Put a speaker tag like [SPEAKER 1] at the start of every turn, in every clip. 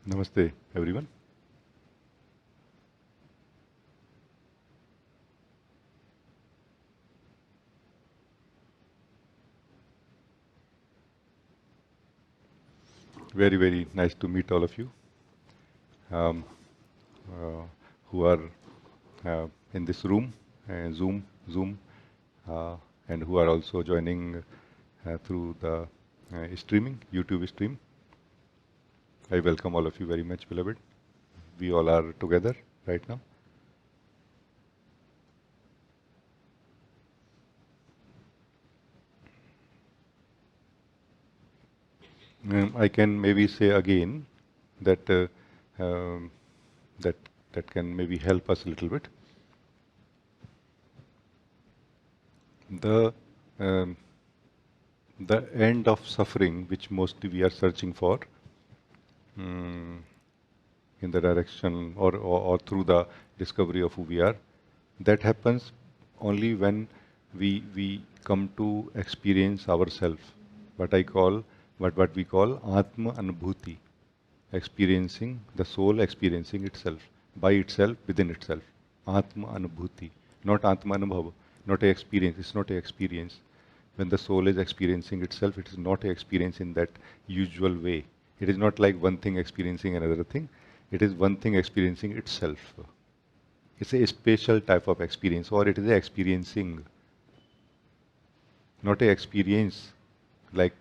[SPEAKER 1] Namaste, everyone. Very, very nice to meet all of you um, uh, who are uh, in this room, Zoom, uh, and who are also joining through the streaming, YouTube stream. I welcome all of you very much, beloved. We all are together right now. I can maybe say again that um, that that can maybe help us a little bit. The um, the end of suffering, which mostly we are searching for, mm, in the direction or through the discovery of who we are, that happens only when we come to experience ourselves. What we call Atmanubhuti, experiencing the soul, experiencing itself by itself within itself. Atmanubhuti, not Atmanubhava, not a experience. It's not a experience. When the soul is experiencing itself, it is not a experience in that usual way. It is not like one thing experiencing another thing. It is one thing experiencing itself. It's a special type of experience, or it is a experiencing, not a experience like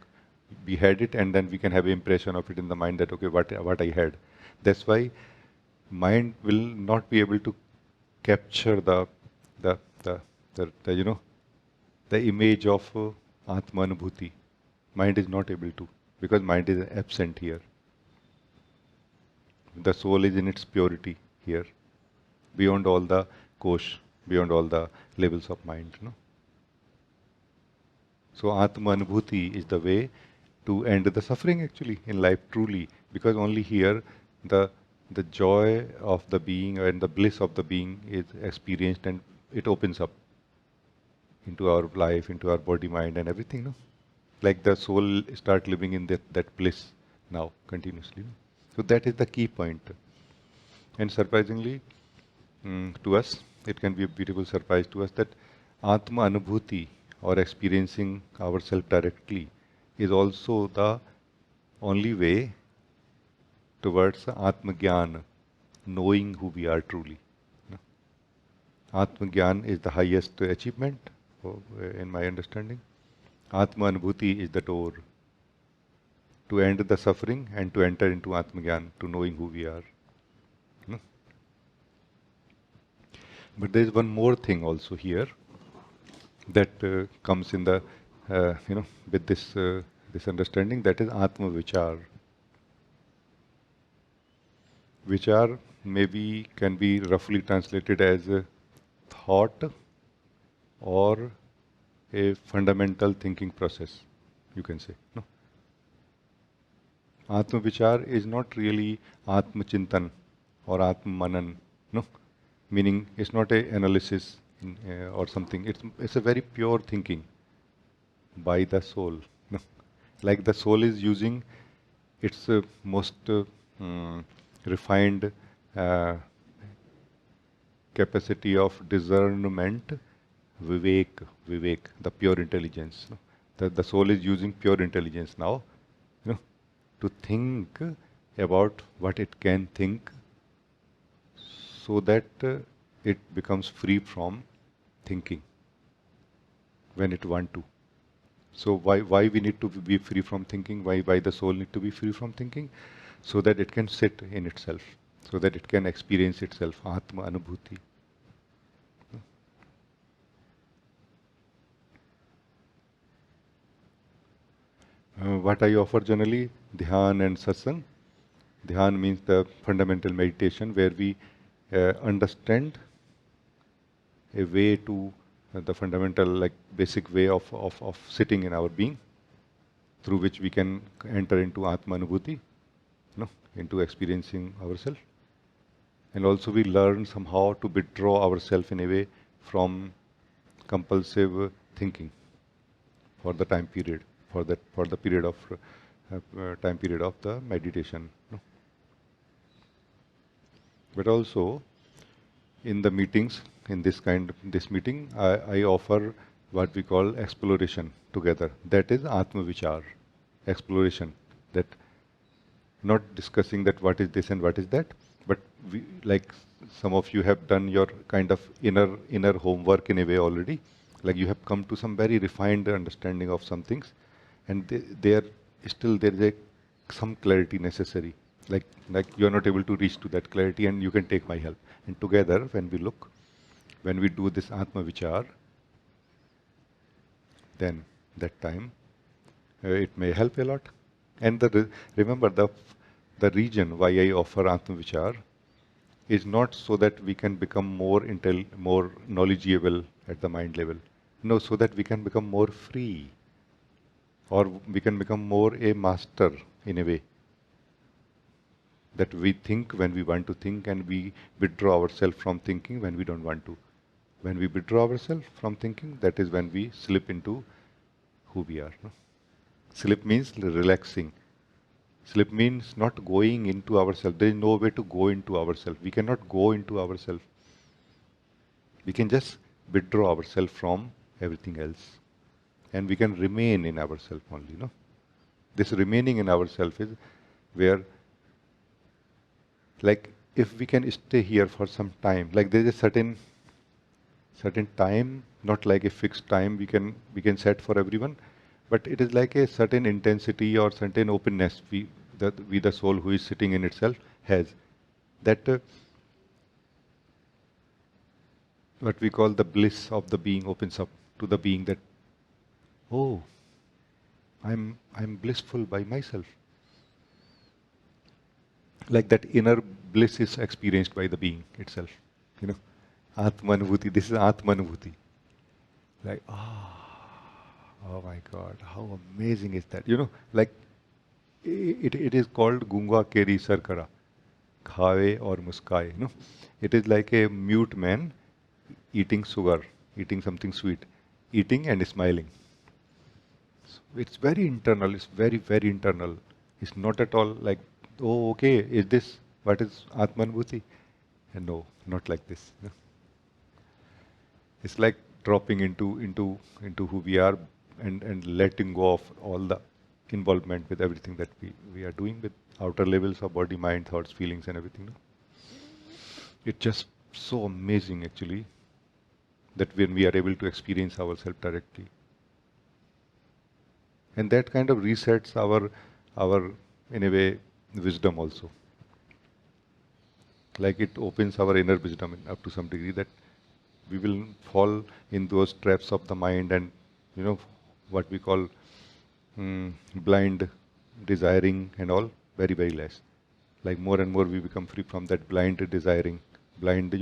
[SPEAKER 1] we had it and then we can have an impression of it in the mind that okay, what I had. That's why mind will not be able to capture the the, the the image of Atmanubhuti. Mind is not able to, because mind is absent here. The soul is in its purity here, beyond all the kosh, beyond all the levels of mind. No? So Atmanubhuti is the way to end the suffering actually in life truly, because only here the the joy of the being and the bliss of the being is experienced, and it opens up into our life, into our body, mind, and everything. No? Like the soul start living in that bliss now continuously. No? So that is the key point. And surprisingly, to us, it can be a beautiful surprise to us that Atma Anubhuti, or experiencing ourselves directly, is also the only way towards Atma Gyan, knowing who we are truly. Atma Gyan is the highest achievement, in my understanding. Atma Anubhuti is the door to end the suffering and to enter into Atma Gyan, to knowing who we are. No? But there is one more thing also here that comes in the with this understanding, that is Atma Vichar. Vichar maybe can be roughly translated as a thought or a fundamental thinking process, you can say. No? Atma Vichar is not really Atma Chintan or Atma Manan. No? Meaning it's not a analysis or something. It's a very pure thinking by the soul. No? Like the soul is using its most refined uh, capacity of discernment, vivek, the pure intelligence. No? The soul is using pure intelligence now, to think about what it can think, so that it becomes free from thinking when it want to. So why we need to be free from thinking? Why the soul need to be free from thinking? So that it can sit in itself, so that it can experience itself, Atma Anubhuti. What I offer generally, Dhyan and Satsang. Dhyan means the fundamental meditation where we understand a way to the fundamental, like basic way of sitting in our being, through which we can enter into Atmanubhuti, into experiencing ourselves. And also we learn somehow to withdraw ourselves in a way from compulsive thinking for the time period, for the period of time period of the meditation. But also in the meetings, in this meeting, I offer what we call exploration together. That is Atma Vichar, exploration. That not discussing that what is this and what is that, but we, like some of you have done your kind of inner homework in a way already. Like you have come to some very refined understanding of some things, and there still there is some clarity necessary. Like you are not able to reach to that clarity, and you can take my help. And together, when we do this Atma Vichar, then that time it may help a lot. And remember the reason why I offer Atma Vichar is not so that we can become more knowledgeable at the mind level. No, so that we can become more free, or we can become more a master in a way. That we think when we want to think, and we withdraw ourselves from thinking when we don't want to. When we withdraw ourselves from thinking, that is when we slip into who we are. No? Slip means relaxing. Slip means not going into ourselves. There is no way to go into ourselves. We cannot go into ourselves. We can just withdraw ourselves from everything else. And we can remain in ourselves only. No? This remaining in ourselves is where, like, if we can stay here for some time, like there is a certain time, not like a fixed time we can set for everyone, but it is like a certain intensity or certain openness we the soul who is sitting in itself has. That what we call the bliss of the being opens up to the being that, oh, I'm blissful by myself. Like that inner bliss is experienced by the being itself. You know, Atmanubhuti. This is Atmanubhuti. Like, oh my God, how amazing is that? Like it is called Gunga Keri Sarkara, Khave or Muskaye. It is like a mute man eating sugar, eating something sweet, eating and smiling. So it's very internal. It's very, very internal. It's not at all like, oh, okay, is this what is Atmanubhuti? And no, not like this. It's like dropping into who we are, and letting go of all the involvement with everything that we are doing with outer levels of body, mind, thoughts, feelings, and everything. No? It's just so amazing actually that when we are able to experience ourselves directly. And that kind of resets our in a way wisdom also. Like it opens our inner wisdom up to some degree, that we will fall in those traps of the mind, and what we call blind desiring and all, very, very less. Like more and more we become free from that blind desiring, blind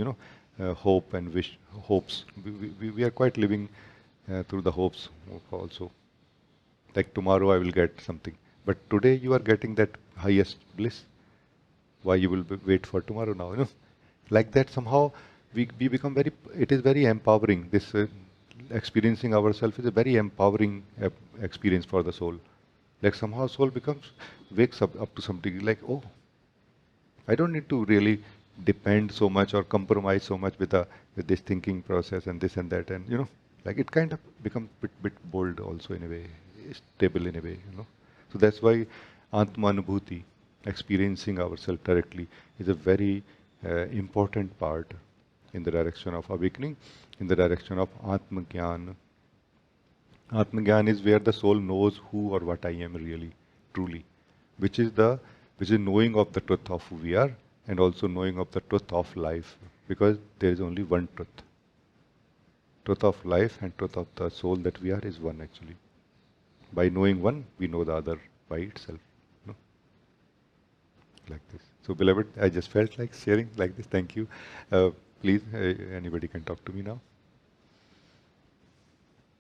[SPEAKER 1] hope and hopes. We are quite living through the hopes also. Like tomorrow I will get something, but today you are getting that highest bliss. Why you will wait for tomorrow now? Like that somehow we become very. It is very empowering. This experiencing ourselves is a very empowering experience for the soul. Like somehow soul wakes up to some degree. Like, oh, I don't need to really depend so much or compromise so much with this thinking process and this and that, and like it kind of becomes bit bold also in a way, stable in a way. So that's why Atmanubhuti, experiencing ourselves directly, is a very important part in the direction of awakening, in the direction of Atma Gyan. Atma Gyan is where the soul knows who or what I am really, truly, which is knowing of the truth of who we are, and also knowing of the truth of life, because there is only one truth. Truth of life and truth of the soul that we are is one actually. By knowing one, we know the other by itself. No? Like this. So, beloved, I just felt like sharing like this. Thank you. Please, anybody can talk to me now.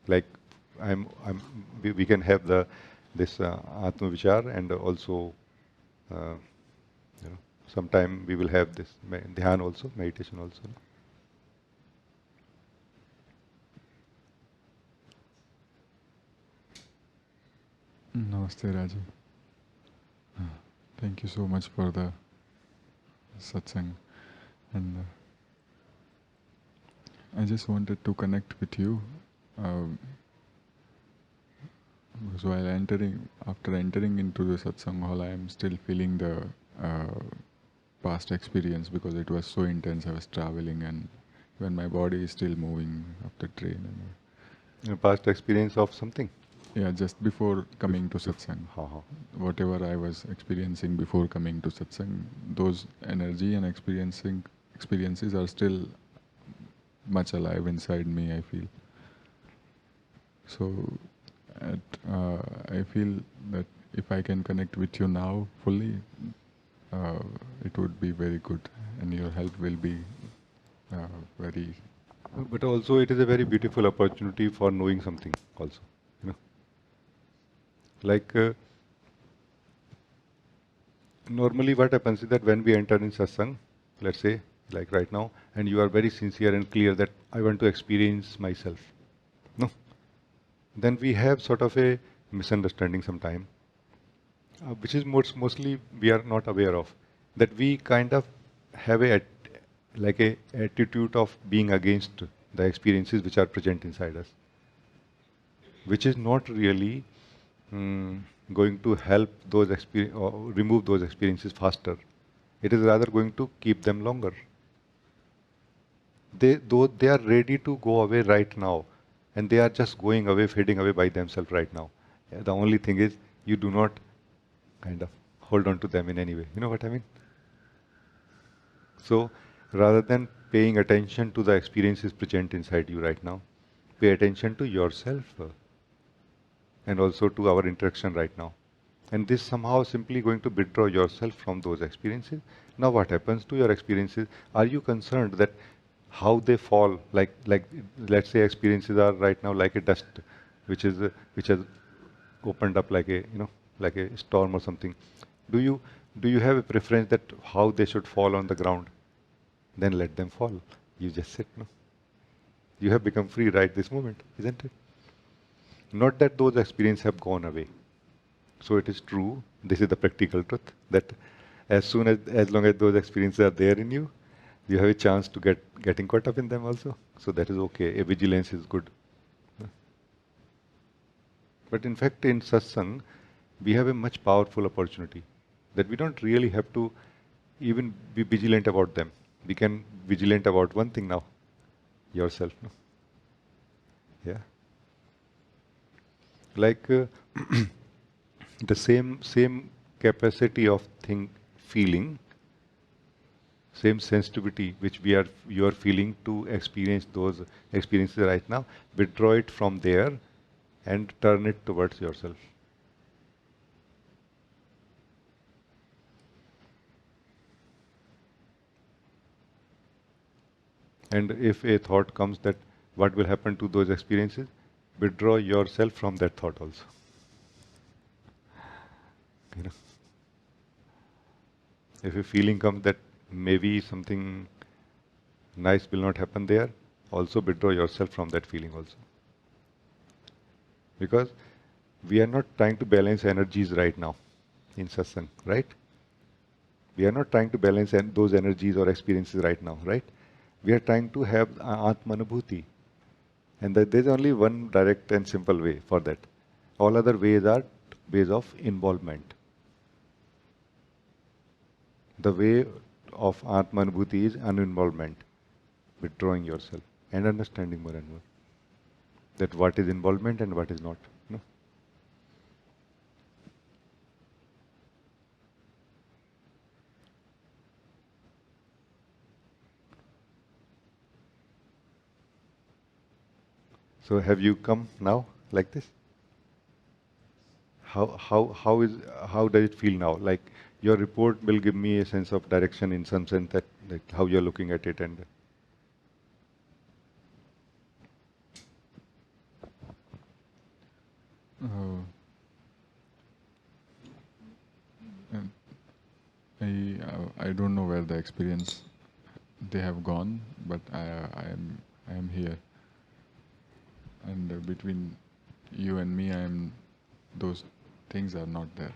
[SPEAKER 1] Like, we can have this Atma Vichar, and also, uh, sometime we will have this dhyan also, meditation also.
[SPEAKER 2] Namaste, Rajee. Thank you so much for the satsang. And I just wanted to connect with you. Because after entering into the satsang hall, I am still feeling the uh, past experience because it was so intense. I was traveling and when my body is still moving up the train.
[SPEAKER 1] A past experience of something.
[SPEAKER 2] Yeah, just before coming to
[SPEAKER 1] Bef-
[SPEAKER 2] satsang,
[SPEAKER 1] Ha ha.
[SPEAKER 2] whatever I was experiencing before coming to satsang, those energy and experiences are still much alive inside me, I feel. So at, I feel that if I can connect with you now fully, uh, it would be very good, and your help will be very.
[SPEAKER 1] But also, it is a very beautiful opportunity for knowing something. Also, you know, like normally, what happens is that when we enter in satsang, let's say, like right now, and you are very sincere and clear that I want to experience myself. No, then we have sort of a misunderstanding sometime, which is mostly we are not aware of, that we kind of have like a attitude of being against the experiences which are present inside us, which is not really going to help those or remove those experiences faster. It is rather going to keep them longer. Though they are ready to go away right now, and they are just going away, fading away by themselves right now. Yeah, the only thing is you do not kind of hold on to them in any way. You know what I mean? So rather than paying attention to the experiences present inside you right now, pay attention to yourself and also to our interaction right now. And this somehow simply going to withdraw yourself from those experiences. Now what happens to your experiences? Are you concerned that how they fall, like let's say experiences are right now like a dust which has opened up like a like a storm or something. Do you have a preference that how they should fall on the ground? Then let them fall. You just sit, no? You have become free right this moment, isn't it? Not that those experiences have gone away. So it is true. This is the practical truth that as long as those experiences are there in you, you have a chance to getting caught up in them also. So that is okay. A vigilance is good. But in fact, in satsang, we have a much powerful opportunity that we don't really have to even be vigilant about them. We can vigilant about one thing now, yourself. No? Yeah, like the same capacity of feeling, same sensitivity which you are feeling to experience those experiences right now. Withdraw it from there and turn it towards yourself. And if a thought comes that what will happen to those experiences, withdraw yourself from that thought also. You know, if a feeling comes that maybe something nice will not happen there, also withdraw yourself from that feeling also. Because we are not trying to balance energies right now in satsang, right? We are not trying to balance those energies or experiences right now, right? We are trying to have Atmanubhuti. And that there's only one direct and simple way for that. All other ways are ways of involvement. The way of Atmanubhuti is uninvolvement, withdrawing yourself and understanding more and more that what is involvement and what is not. No? So have you come now like this? How does it feel now? Like your report will give me a sense of direction in some sense that like how you're looking at it and
[SPEAKER 2] Uh, and I don't know where the experience they have gone, but I am here, and between you and me, I am those things are not there.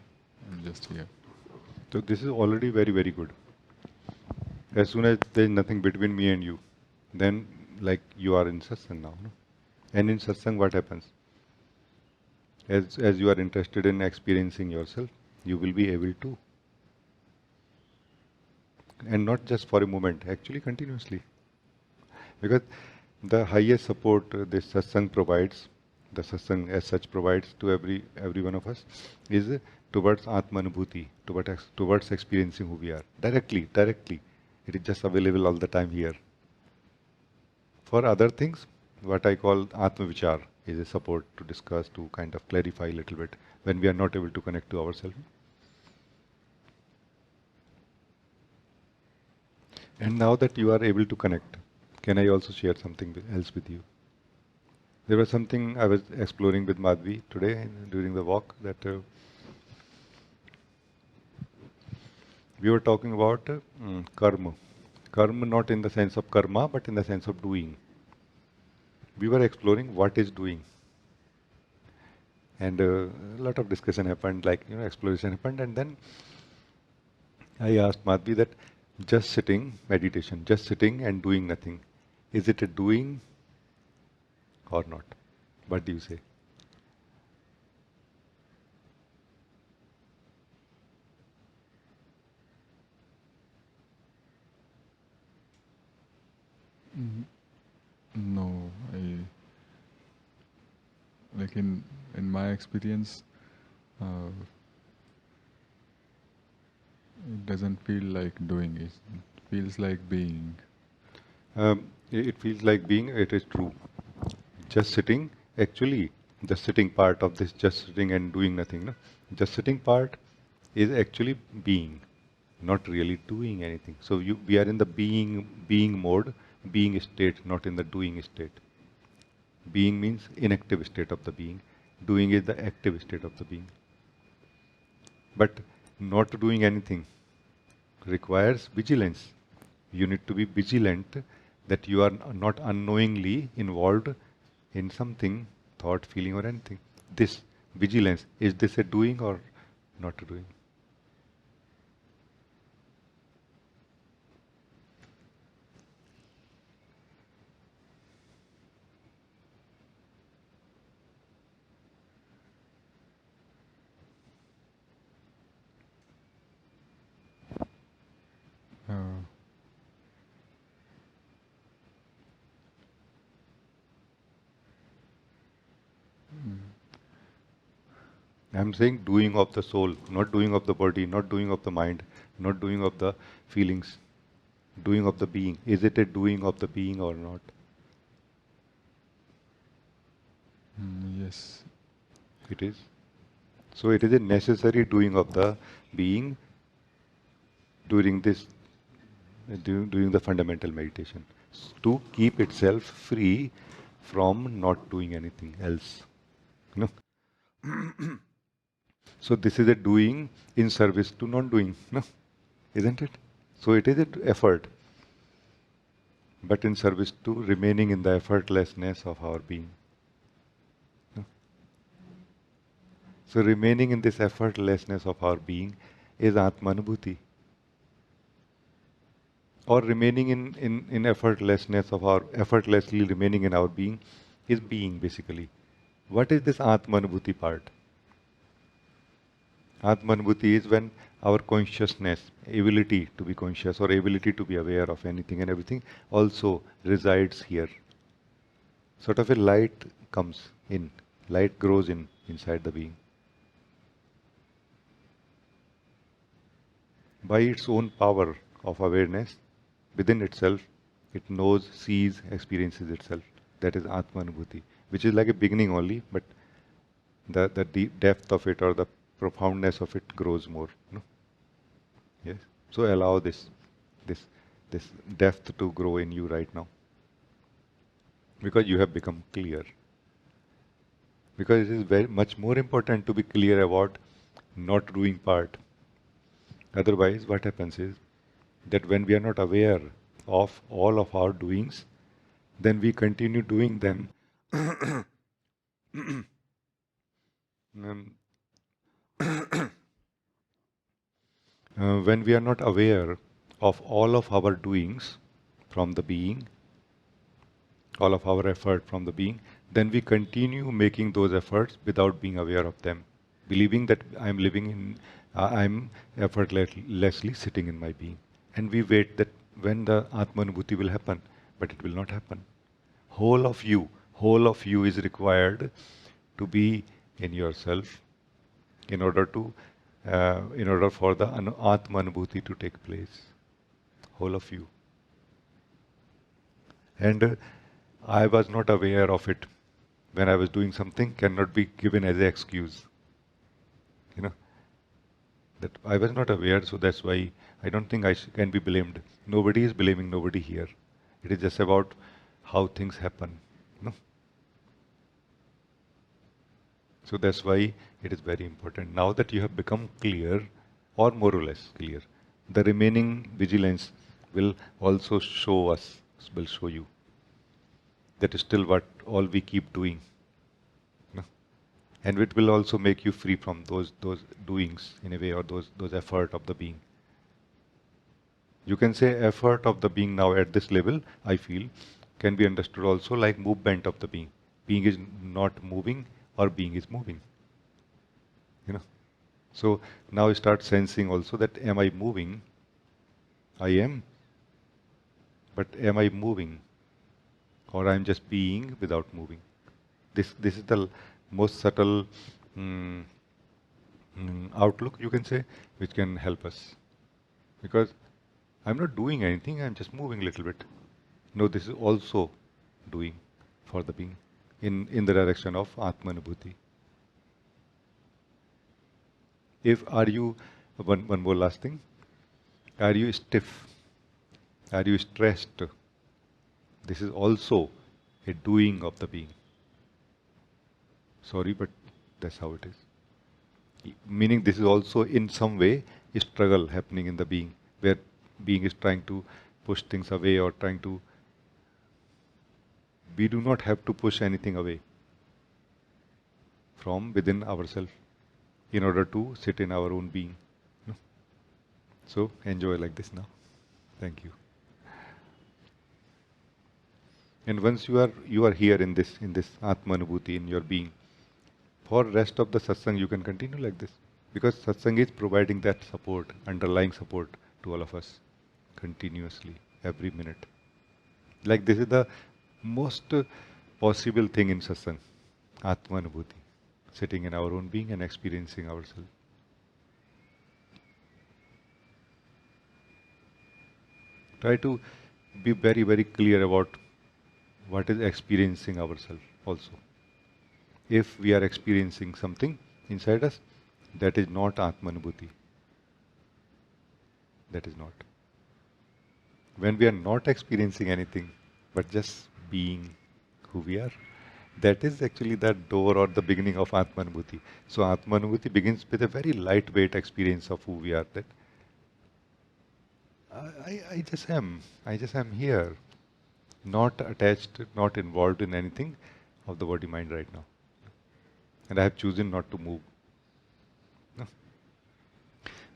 [SPEAKER 2] I'm just here.
[SPEAKER 1] so this is already very, very good. As soon as there is nothing between me and you, then like you are in satsang now. No? And in satsang, what happens? As you are interested in experiencing yourself, you will be able to, and not just for a moment, actually continuously. Because the highest support this satsang provides, the satsang as such provides to every one of us, is towards Atmanubhuti, towards experiencing who we are directly. It is just available all the time here. For other things, what I call Atma Vichar is a support to discuss, to kind of clarify a little bit when we are not able to connect to ourselves. And now that you are able to connect, can I also share something else with you? There was something I was exploring with Madhvi today during the walk, that we were talking about karma. Karma not in the sense of karma, but in the sense of doing. We were exploring what is doing. And a lot of discussion happened, like, exploration happened. And then I asked Madhvi that just sitting, meditation, just sitting and doing nothing, is it a doing or not? What do you say?
[SPEAKER 2] No, I like in my experience, uh, it doesn't feel like doing it. It feels like being.
[SPEAKER 1] It feels like being, it is true. Just sitting, actually, the sitting part of this just sitting and doing nothing, no? Just sitting part is actually being, not really doing anything. So we are in the being mode, being state, not in the doing state. Being means inactive state of the being. Doing is the active state of the being. But not doing anything requires vigilance. You need to be vigilant that you are not unknowingly involved in something, thought, feeling, or anything. This vigilance, is this a doing or not a doing?
[SPEAKER 2] Uh,
[SPEAKER 1] I'm saying doing of the soul, not doing of the body, not doing of the mind, not doing of the feelings, doing of the being. Is it a doing of the being or not?
[SPEAKER 2] yes.
[SPEAKER 1] It is. So it is a necessary doing of the being during this, during the fundamental meditation, to keep itself free from not doing anything else. You know? So this is a doing in service to non-doing, no? Isn't it? So it is an effort, but in service to remaining in the effortlessness of our being. No? So remaining in this effortlessness of our being is Atmanubhuti. Or remaining in effortlessness of our, effortlessly remaining in our being is being basically. What is this Atmanubhuti part? Atmanubhuti is when our consciousness, ability to be conscious or ability to be aware of anything and everything also resides here. Sort of a light comes in, light grows inside the being. By its own power of awareness, within itself, it knows, sees, experiences itself. That is Atmanubhuti, which is like a beginning only, but the deep depth of it or the profoundness of it grows more. No? Yes. So allow this, this depth to grow in you right now, because you have become clear. Because it is very much more important to be clear about not doing part. Otherwise, what happens is that when we are not aware of all of our doings, then we continue doing them. Um, when we are not aware of all of our doings from the being, all of our effort from the being, then we continue making those efforts without being aware of them, believing that I'm living in, I'm effortlessly sitting in my being. And we wait that when the Atmanubhuti will happen, but it will not happen. Whole of you is required to be in yourself in order to, in order for the Atmanubhuti to take place. Whole of you. And I was not aware of it when I was doing something cannot be given as an excuse. You know, that I was not aware, so that's why I don't think I can be blamed. Nobody is blaming nobody here. It is just about how things happen. You know? So that's why it is very important. Now that you have become clear, or more or less clear, the remaining vigilance will also show us, will show you. That is still what all we keep doing. No? And it will also make you free from those doings in a way, or those effort of the being. You can say effort of the being now at this level, I feel, can be understood also like movement of the being. Being is not moving or being is moving. You know. So now you start sensing also that am I moving? I am. But am I moving? Or I'm just being without moving. This is the most subtle outlook, you can say, which can help us. Because I'm not doing anything, I'm just moving a little bit. No, this is also doing for the being in the direction of Atmanubhuti. If are you, one more last thing, are you stiff? Are you stressed? This is also a doing of the being. Sorry, but that's how it is. Meaning this is also in some way a struggle happening in the being, where being is trying to push things away or trying to. We do not have to push anything away from within ourselves in order to sit in our own being. No? So enjoy like this now. Thank you. And once you are here in this Atmanubhuti in your being, for rest of the satsang you can continue like this. Because satsang is providing that support, underlying support to all of us continuously, every minute. Like this is the most possible thing in satsang, Atmanubhuti, sitting in our own being and experiencing ourselves. Try to be very, very clear about what is experiencing ourselves also. If we are experiencing something inside us, that is not Atmanubhuti. That is not. When we are not experiencing anything, but just being who we are, that is actually that door or the beginning of Atmanubhuti. So Atmanubhuti begins with a very lightweight experience of who we are. That I just am. I just am here. Not attached, not involved in anything of the body mind right now. And I have chosen not to move. No.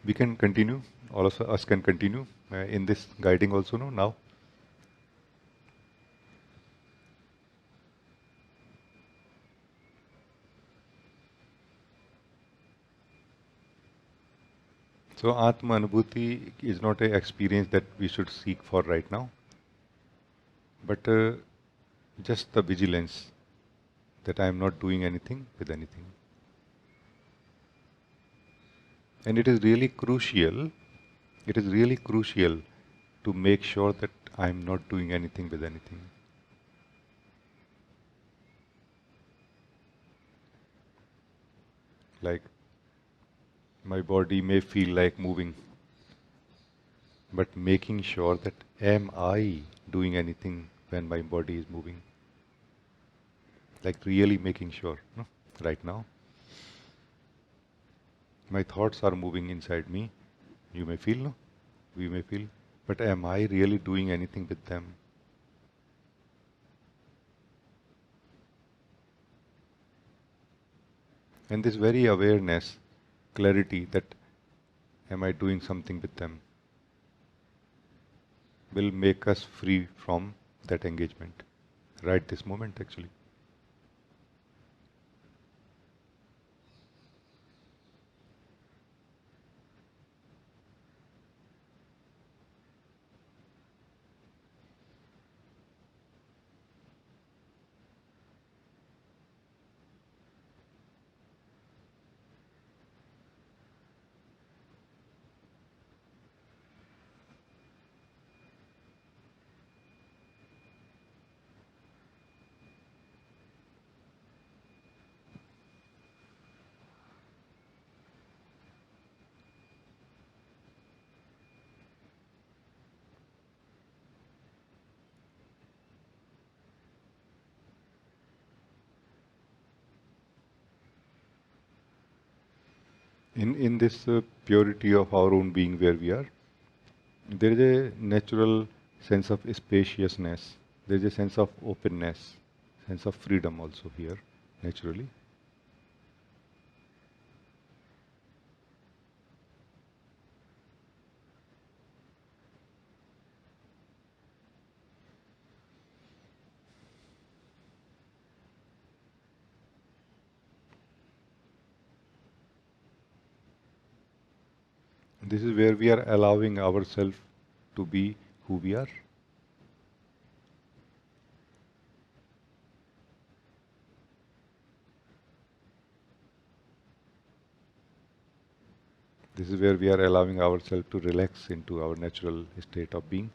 [SPEAKER 1] We can continue, all of us can continue in this guiding also now. So Atma Anubhuti is not an experience that we should seek for right now, but just the vigilance that I am not doing anything with anything. And it is really crucial to make sure that I am not doing anything with anything. Like my body may feel like moving, but making sure that am I doing anything when my body is moving? Like really making sure, no? Right now. My thoughts are moving inside me. You may feel, no? We may feel. But am I really doing anything with them? And this very awareness, clarity that am I doing something with them? will make us free from that engagement. Right this moment, actually. In this purity of our own being where we are, there is a natural sense of spaciousness. There is a sense of openness, sense of freedom also here, naturally. This is where we are allowing ourselves to be who we are. This is where we are allowing ourselves to relax into our natural state of being.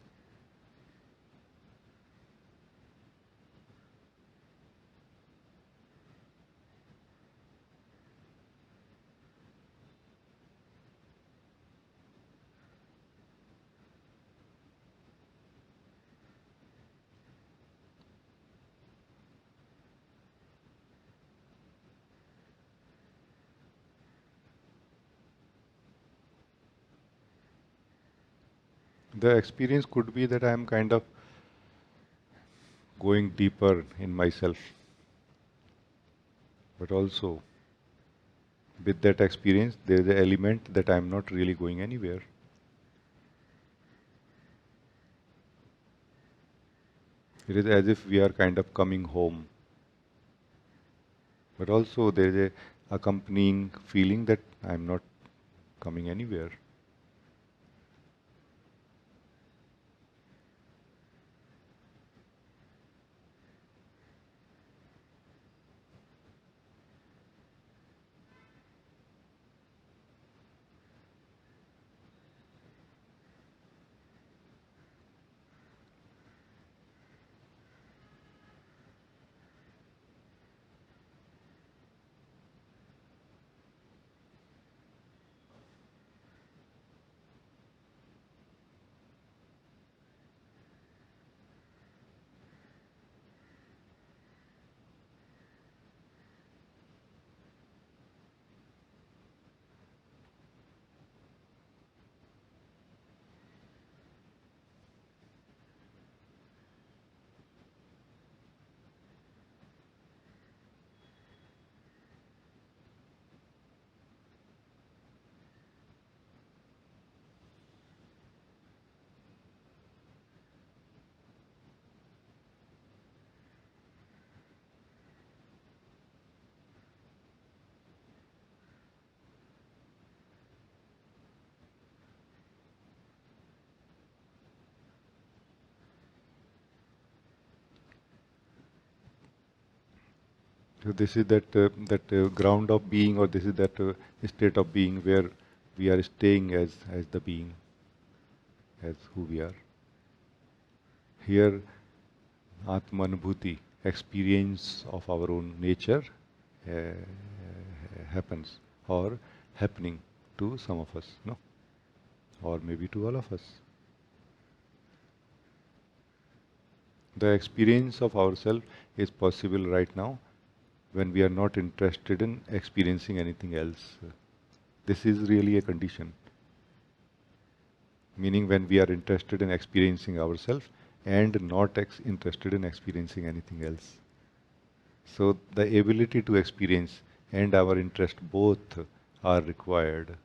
[SPEAKER 1] The experience could be that I am kind of going deeper in myself, but also with that experience, there is an element that I am not really going anywhere. It is as if we are kind of coming home, but also there is a accompanying feeling that I am not coming anywhere. So this is that ground of being, or this is that state of being where we are staying as the being, as who we are. Here, Atmanubhuti, experience of our own nature, uh, happens or happening to some of us, no, or maybe to all of us. The experience of ourselves is possible right now when we are not interested in experiencing anything else. This is really a condition. Meaning when we are interested in experiencing ourselves and not interested in experiencing anything else. So the ability to experience and our interest both are required.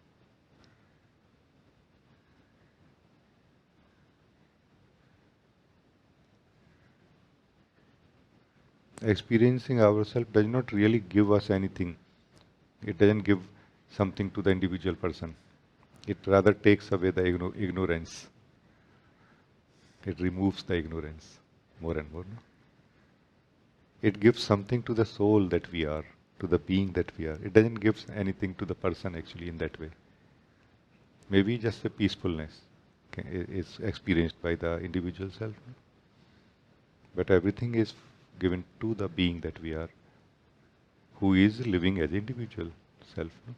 [SPEAKER 1] Experiencing ourselves does not really give us anything. It doesn't give something to the individual person. It rather takes away the ignorance. It removes the ignorance more and more. No? It gives something to the soul that we are, to the being that we are. It doesn't give anything to the person actually in that way. Maybe just a peacefulness is experienced by the individual self. No? But everything is given to the being that we are, who is living as individual self, no?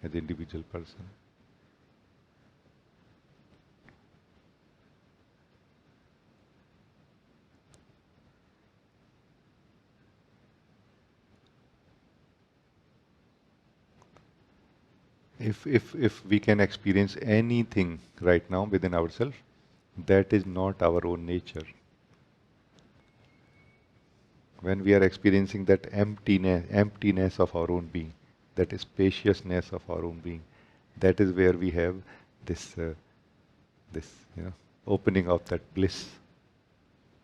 [SPEAKER 1] As individual person. If we can experience anything right now within ourselves, that is not our own nature. When we are experiencing that emptiness of our own being, that spaciousness of our own being, that is where we have this this opening of that bliss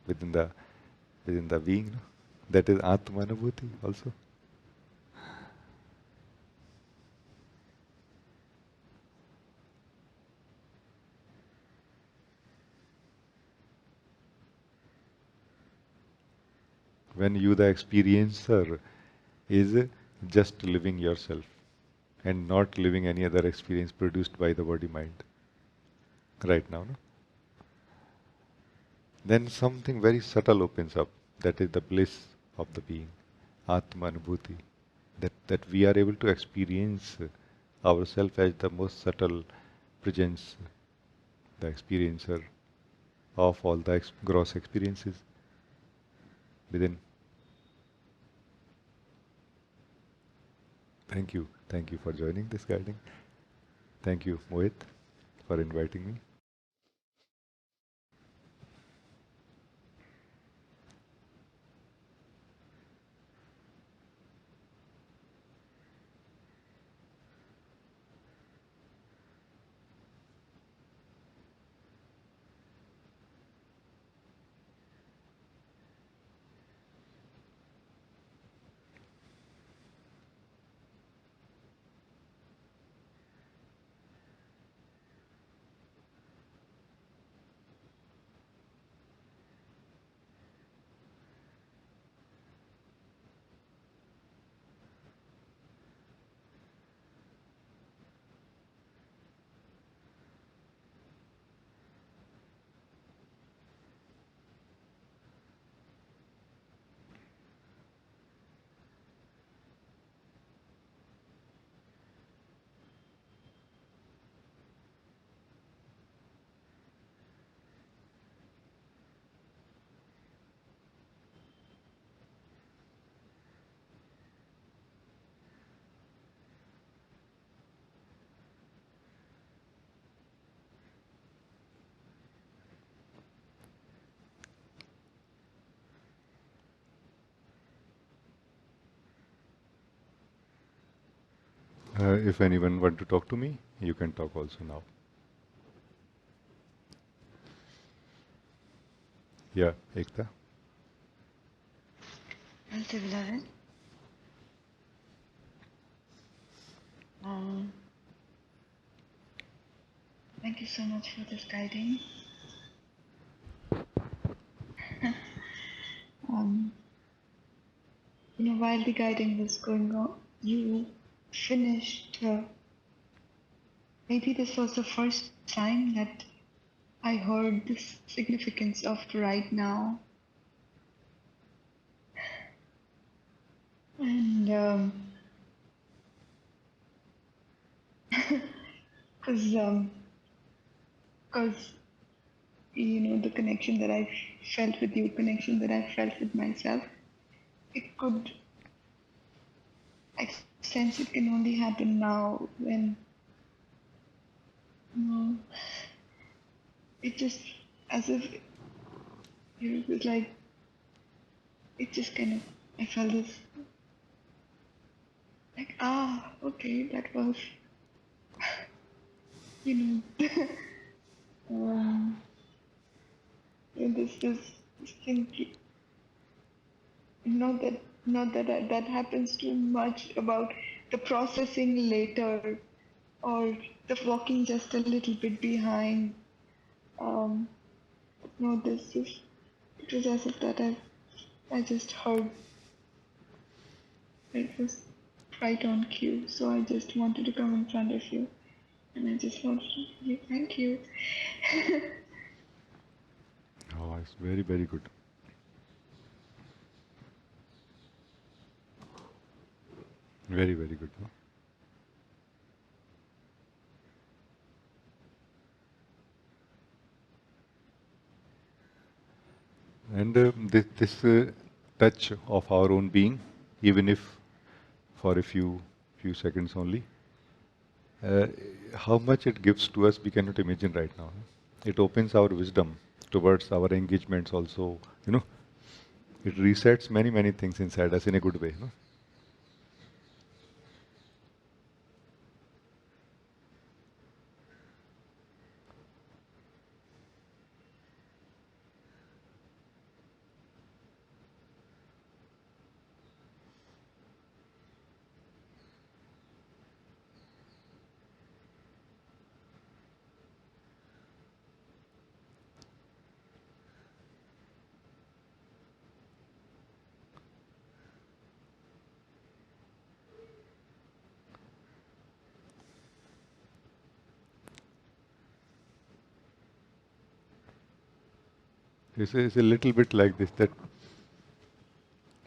[SPEAKER 1] within the being. No? That is Atmanubhuti also. When you, the experiencer, is just living yourself and not living any other experience produced by the body mind right now, no? Then something very subtle opens up. That is the bliss of the being, Atmanubhuti. That we are able to experience ourselves as the most subtle presence, the experiencer of all the gross experiences within. Thank you. Thank you for joining this guiding. Thank you, Mohit, for inviting me. If anyone want to talk to me, you can talk also now. Yeah, Ekta.
[SPEAKER 3] Undivided. Um, Thank you so much for this guiding. um, while the guiding was going on, you finished. Maybe this was the first time that I heard the significance of right now, and because the connection that I felt with you, connection that I felt with myself, it could I sense it can only happen now when it just as if it was like it just kind of I felt this like okay, that was you know um, this thing not that happens too much about the processing later or the walking just a little bit behind. Um, no, it was as if that I just heard it was right on cue. So I just wanted to come in front of you, and I just wanted to say thank you.
[SPEAKER 1] Oh, it's very, very good. Very, very good. No? And this touch of our own being, even if for a few seconds only, uh, how much it gives to us, we cannot imagine right now. It opens our wisdom towards our engagements also. You know, it resets many things inside us in a good way. No? It's a little bit like this, that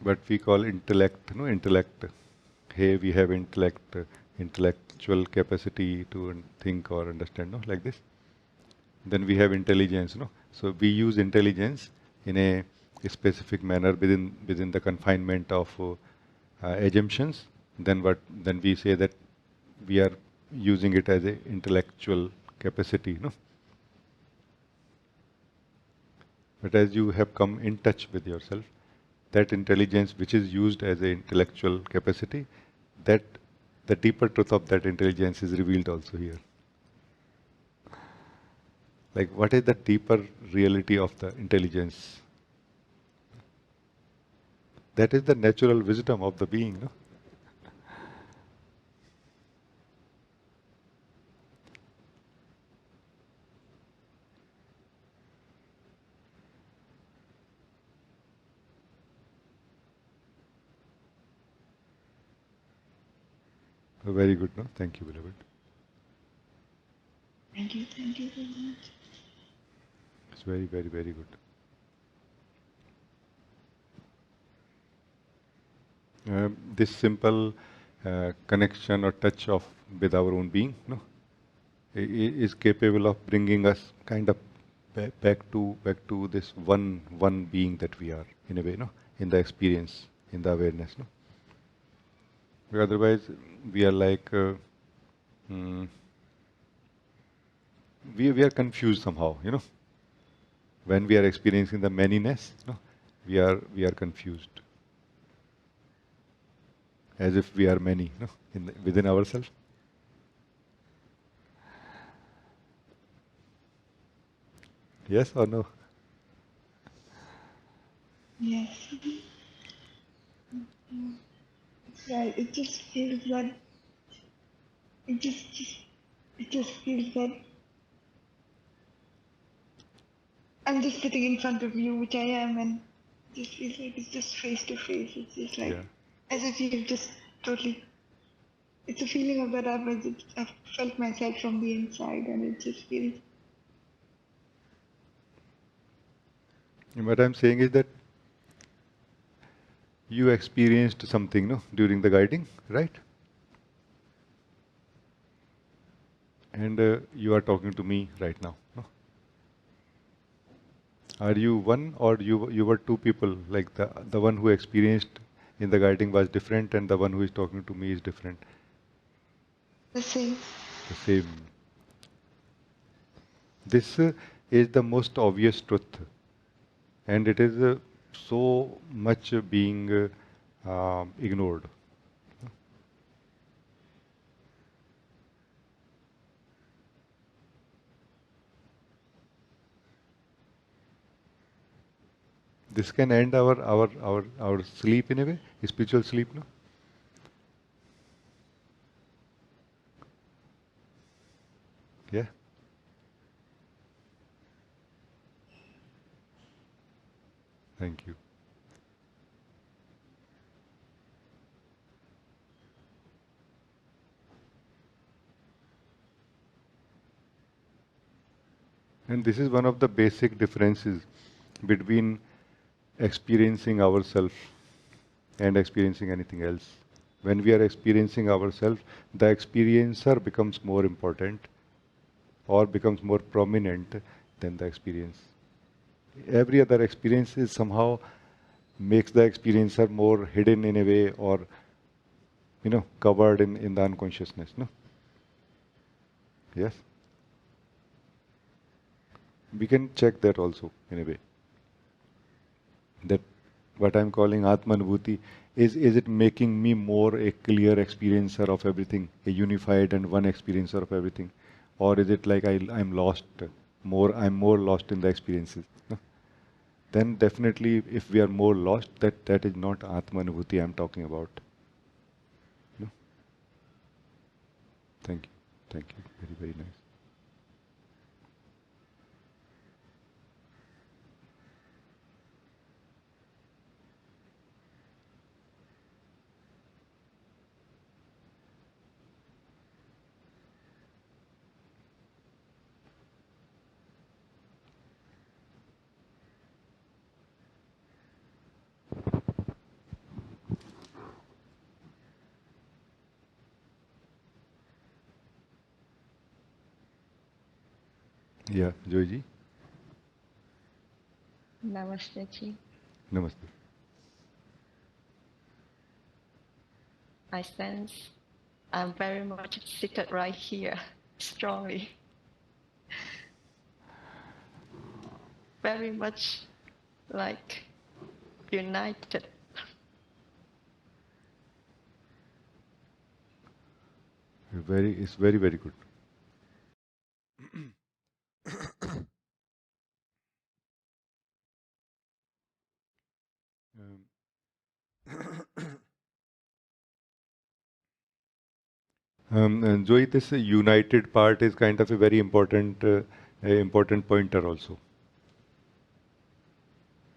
[SPEAKER 1] what we call intellect. No, intellect. Hey, we have intellect, intellectual capacity to think or understand. No, like this. Then we have intelligence. No, so we use intelligence in a specific manner within the confinement of assumptions. Then we say that we are using it as a intellectual capacity. No, but as you have come in touch with yourself, that intelligence which is used as an intellectual capacity, that the deeper truth of that intelligence is revealed also here. Like, what is the deeper reality of the intelligence? That is the natural wisdom of the being. No? Very good. No? Thank you, beloved.
[SPEAKER 3] Thank you very much.
[SPEAKER 1] It's very good. This simple connection or touch of with our own being, no, is capable of bringing us kind of back to this one being that we are, in a way, no, in the experience, in the awareness, no. Because otherwise, we are like mm, we are confused somehow, you know. When we are experiencing the manyness, no, we are confused, as if we are many, no, within ourselves. Yes or no?
[SPEAKER 3] Yes. Right. It just feels that it just feels that I'm just sitting in front of you, which I am, and it just feels like it's just face to face. It's just like
[SPEAKER 1] Yeah.
[SPEAKER 3] as if you've just totally. It's a feeling of that I've felt myself from the inside, and it just feels.
[SPEAKER 1] And what I'm saying is that you experienced something, no, during the guiding, right? And you are talking to me right now. No? Are you one, or you were two people? Like the one who experienced in the guiding was different, and the one who is talking to me is different.
[SPEAKER 3] The same.
[SPEAKER 1] The same. This is the most obvious truth, and it is so much being ignored. This can end our sleep in a way, spiritual sleep, no? Yeah. Thank you. And this is one of the basic differences between experiencing ourselves and experiencing anything else. When we are experiencing ourselves, the experiencer becomes more important or becomes more prominent than the experience. Every other experience is somehow makes the experiencer more hidden in a way, or covered in the unconsciousness. No? Yes? We can check that also in a way. That what I'm calling Atmanubhuti is it making me more a clear experiencer of everything, a unified and one experiencer of everything? Or is it like I'm lost I'm more lost in the experiences? No? Then definitely if we are more lost, that is not Atmanubhuti I'm talking about. No? Thank you. Thank you. Very, very nice. Yeah, Joyji.
[SPEAKER 4] Namaste ji.
[SPEAKER 1] Namaste.
[SPEAKER 4] I sense I'm very much seated right here, strongly, very much like united.
[SPEAKER 1] It's very, very good. And Joy, this united part is kind of a very important pointer also.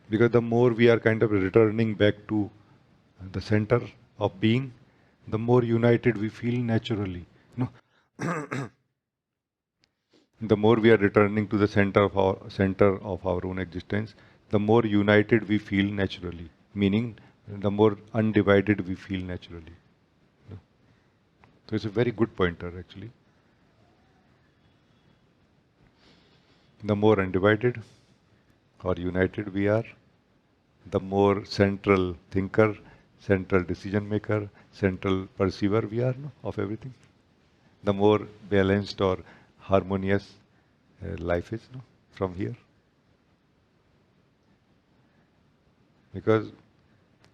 [SPEAKER 1] Because the more we are kind of returning back to the center of being, the more united we feel naturally. No? The more we are returning to the center of our own existence, the more united we feel naturally. Meaning, the more undivided we feel naturally. No? So it's a very good pointer actually. The more undivided or united we are, the more central thinker, central decision maker, central perceiver we are, no, of everything. The more balanced or harmonious life is, no, from here. Because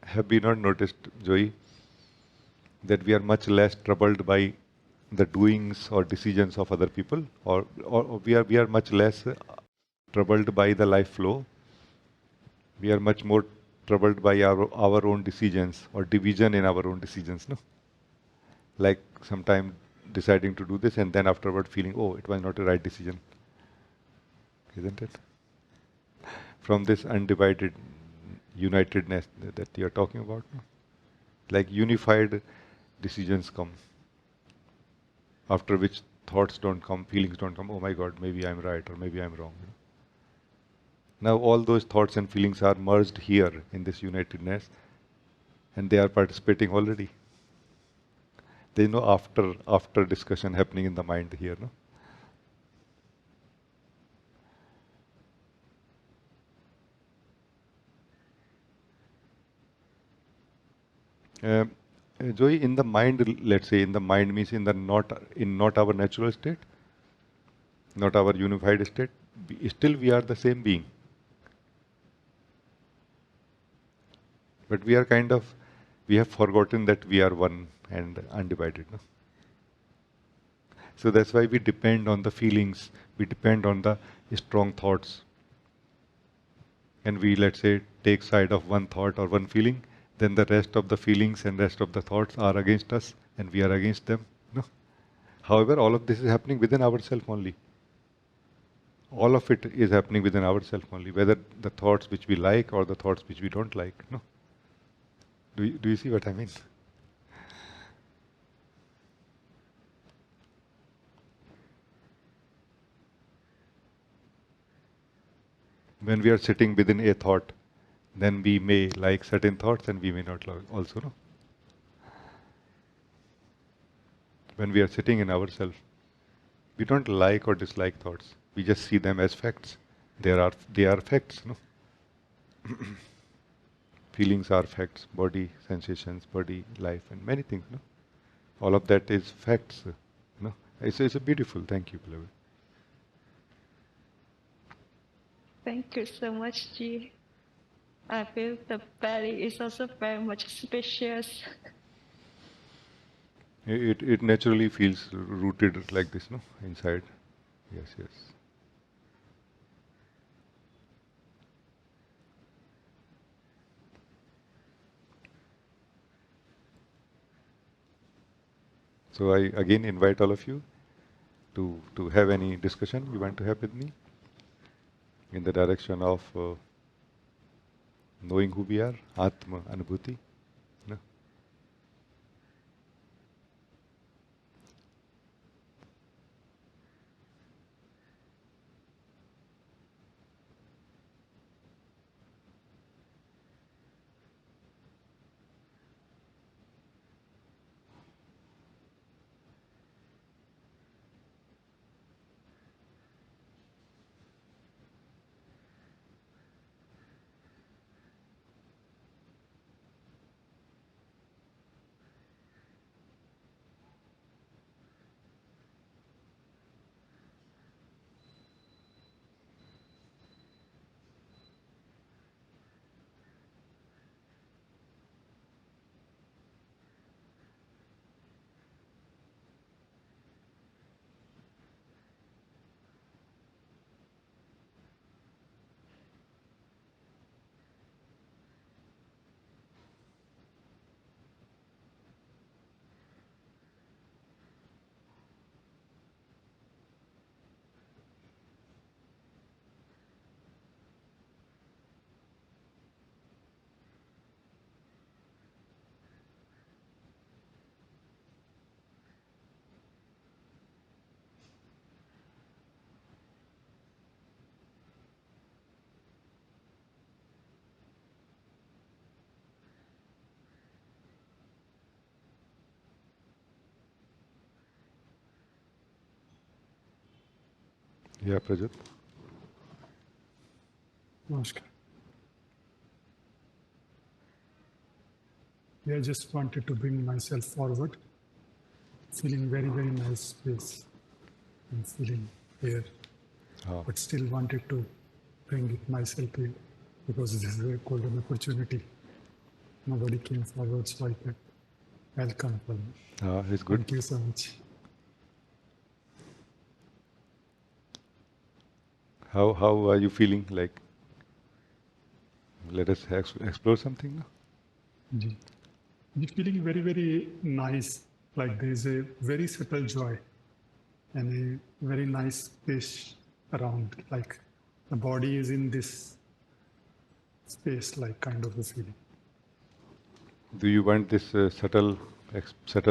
[SPEAKER 1] have we not noticed, Joey, that we are much less troubled by the doings or decisions of other people, or we are much less troubled by the life flow. We are much more troubled by our own decisions or division in our own decisions, no? Like sometime deciding to do this and then afterward feeling, oh, it was not a right decision. Isn't it? From this undivided unitedness that you're talking about, no? Like unified decisions come, after which thoughts don't come, feelings don't come, oh my God, maybe I'm right or maybe I'm wrong. Now all those thoughts and feelings are merged here in this unitedness and they are participating already. There is no after discussion happening in the mind here, no? Joy, in the mind, let's say in the mind means not our natural state, not our unified state. Still, we are the same being, but we have forgotten that we are one and undivided. No? So that's why we depend on the feelings, we depend on the strong thoughts, and we, let's say, take side of one thought or one feeling, then the rest of the feelings and rest of the thoughts are against us and we are against them. No. However, all of this is happening within ourselves only. All of it is happening within ourselves only, whether the thoughts which we like or the thoughts which we don't like. No. Do you see what I mean? When we are sitting within a thought, then we may like certain thoughts and we may not like also. No? When we are sitting in ourselves, we don't like or dislike thoughts. We just see them as facts. They are facts. No? Feelings are facts. Body, sensations, body, life, and many things. No? All of that is facts. No? It's a beautiful. Thank you, beloved.
[SPEAKER 4] Thank you so much, Ji. I feel the belly is also very much spacious.
[SPEAKER 1] It naturally feels rooted like this, no? Inside. Yes, yes. So I again invite all of you to have any discussion you want to have with me in the direction of knowing who we are, Atmanubhuti. No? Yeah, Prajat.
[SPEAKER 5] Namaskar. Yeah, I just wanted to bring myself forward, feeling very, very nice space and feeling here, but still wanted to bring it myself here because this is a golden opportunity. Nobody came forward, so I could welcome for me.
[SPEAKER 1] It's good.
[SPEAKER 5] Thank you so much.
[SPEAKER 1] How are you feeling? Like, let us explore something now.
[SPEAKER 5] I'm feeling very, very nice. Like there is a very subtle joy and a very nice space around. Like the body is in this space, like kind of a feeling.
[SPEAKER 1] Do you want this subtle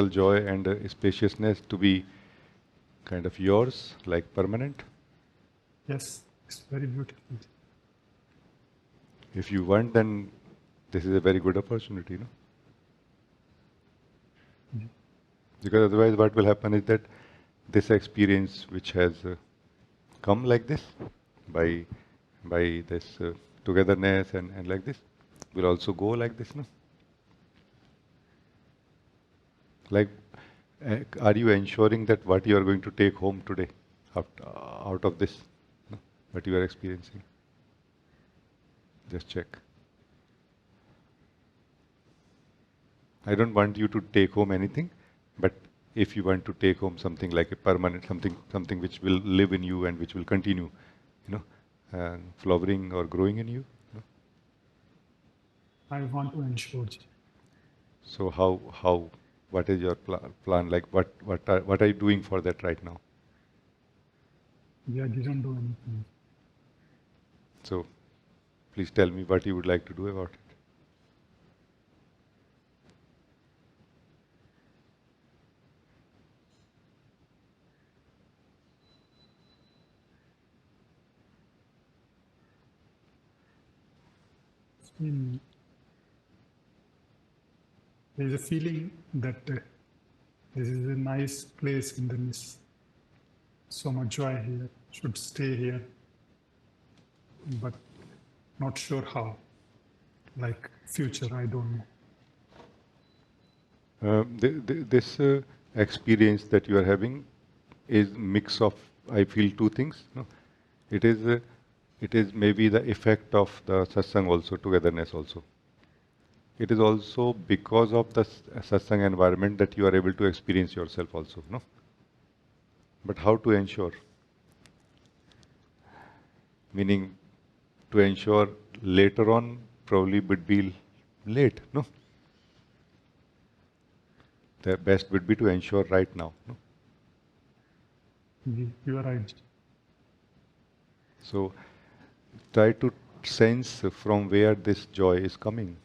[SPEAKER 1] joy and spaciousness to be kind of yours, like permanent?
[SPEAKER 5] Yes, it's very beautiful.
[SPEAKER 1] If you want, then this is a very good opportunity, no? Because otherwise what will happen is that this experience which has come like this, by this togetherness and like this, will also go like this, no? Like, are you ensuring that what you are going to take home today out of this, no? What you are experiencing? Just check. I don't want you to take home anything, but if you want to take home something like a permanent, something which will live in you and which will continue, flowering or growing in you.
[SPEAKER 5] I want to ensure.
[SPEAKER 1] So what is your plan? Like what are you doing for that right now?
[SPEAKER 5] Yeah, I didn't do anything.
[SPEAKER 1] So please tell me what you would like to do about it.
[SPEAKER 5] In, there's a feeling that this is a nice place in the midst. So much joy here. Should stay here, but not sure how. Like future, I don't know.
[SPEAKER 1] This experience that you are having is mix of, I feel, two things. No? It is it is maybe the effect of the satsang also, togetherness also. It is also because of the satsang environment that you are able to experience yourself also. No, but how to ensure? Meaning, to ensure later on probably would be late. No, the best would be to ensure right now. No?
[SPEAKER 5] You are right.
[SPEAKER 1] So try to sense from where this joy is coming.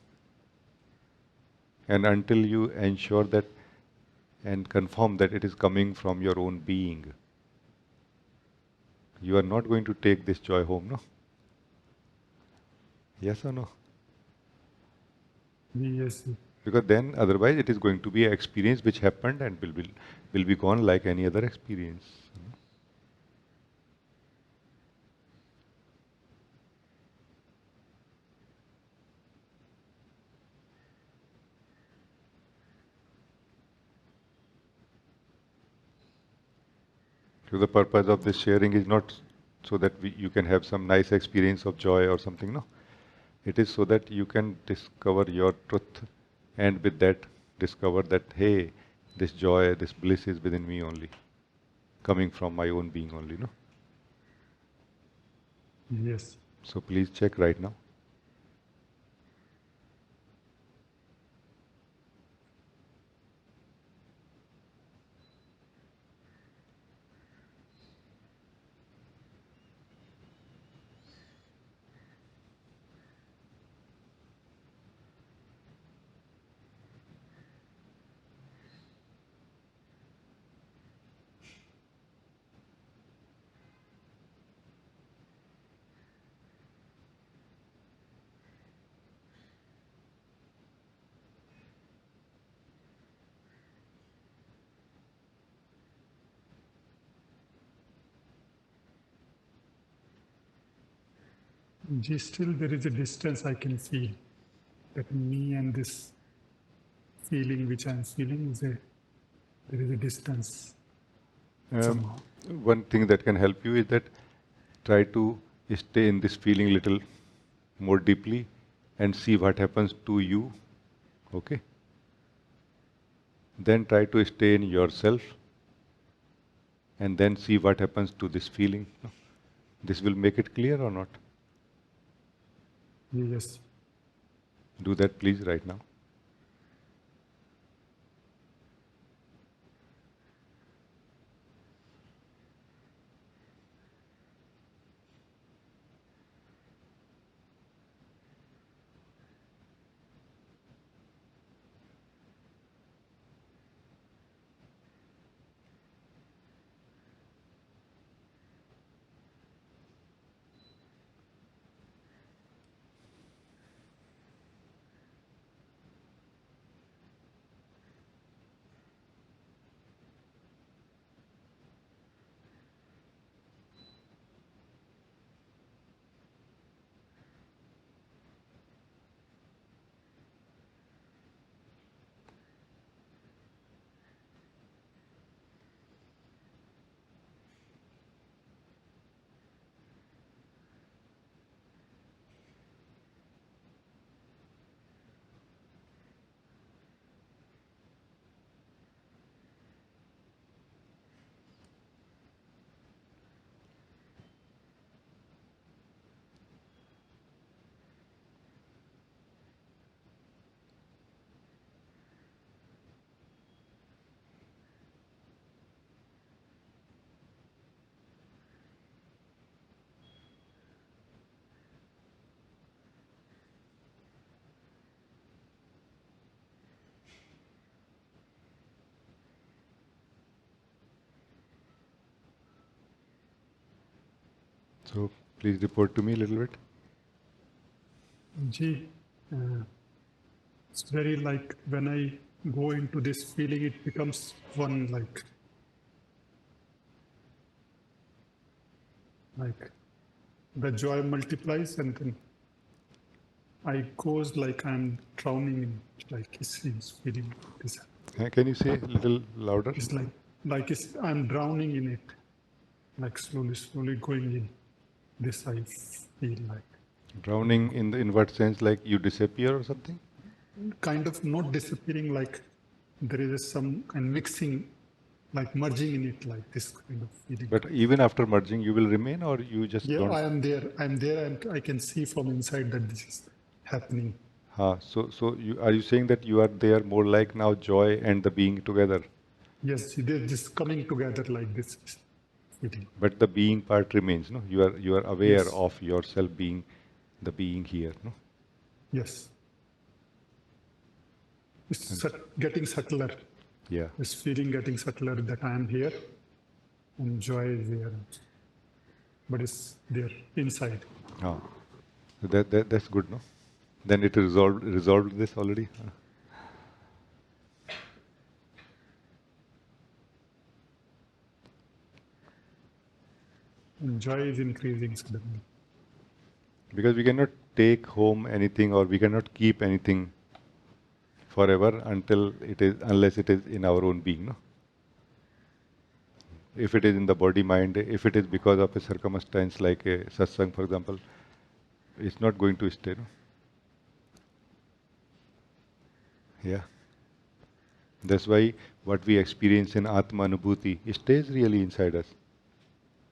[SPEAKER 1] And until you ensure that and confirm that it is coming from your own being, you are not going to take this joy home, no? Yes or no?
[SPEAKER 5] Yes.
[SPEAKER 1] Because then otherwise it is going to be an experience which happened and will be gone like any other experience. So the purpose of this sharing is not so that you can have some nice experience of joy or something, no. It is so that you can discover your truth and with that discover that, hey, this joy, this bliss is within me only, coming from my own being only, no.
[SPEAKER 5] Yes.
[SPEAKER 1] So please check right now.
[SPEAKER 5] Still there is a distance I can feel. That me and this feeling which I'm feeling there is a distance somehow.
[SPEAKER 1] One thing that can help you is that try to stay in this feeling little more deeply and see what happens to you. Okay? Then try to stay in yourself and then see what happens to this feeling. This will make it clear or not?
[SPEAKER 5] Yes.
[SPEAKER 1] Do that please right now. So please report to me a little bit.
[SPEAKER 5] Gee, it's very like when I go into this feeling, it becomes one like the joy multiplies, and then I goes like I'm drowning in it, like it seems feeling this.
[SPEAKER 1] Can you say a little louder?
[SPEAKER 5] It's like I'm drowning in it, like slowly going in. This I feel like
[SPEAKER 1] Drowning in what sense? Like you disappear or something?
[SPEAKER 5] kind of not disappearing, like there is some kind mixing, like merging in it, like this kind of feeling.
[SPEAKER 1] But even after merging, you will remain, or you just
[SPEAKER 5] Yeah,
[SPEAKER 1] don't?
[SPEAKER 5] I am there, and I can see from inside that this is happening.
[SPEAKER 1] So are you saying that you are there more like now joy and the being together?
[SPEAKER 5] Yes, they're just coming together like this feeling.
[SPEAKER 1] But the being part remains, no? You are aware
[SPEAKER 5] Yes.
[SPEAKER 1] of yourself being the being here, no?
[SPEAKER 5] Yes. It's
[SPEAKER 1] And
[SPEAKER 5] getting subtler.
[SPEAKER 1] yeah.
[SPEAKER 5] This feeling getting subtler that I am here and joy is there. But it's there inside.
[SPEAKER 1] Ah. So that's good, no? Then it resolved this already.
[SPEAKER 5] And joy is increasing suddenly.
[SPEAKER 1] Because we cannot take home anything or we cannot keep anything forever unless it is in our own being, no? If it is in the body mind, if it is because of a circumstance like a satsang, for example, it's not going to stay, no? Yeah. That's why what we experience in Atmanubhuti stays really inside us.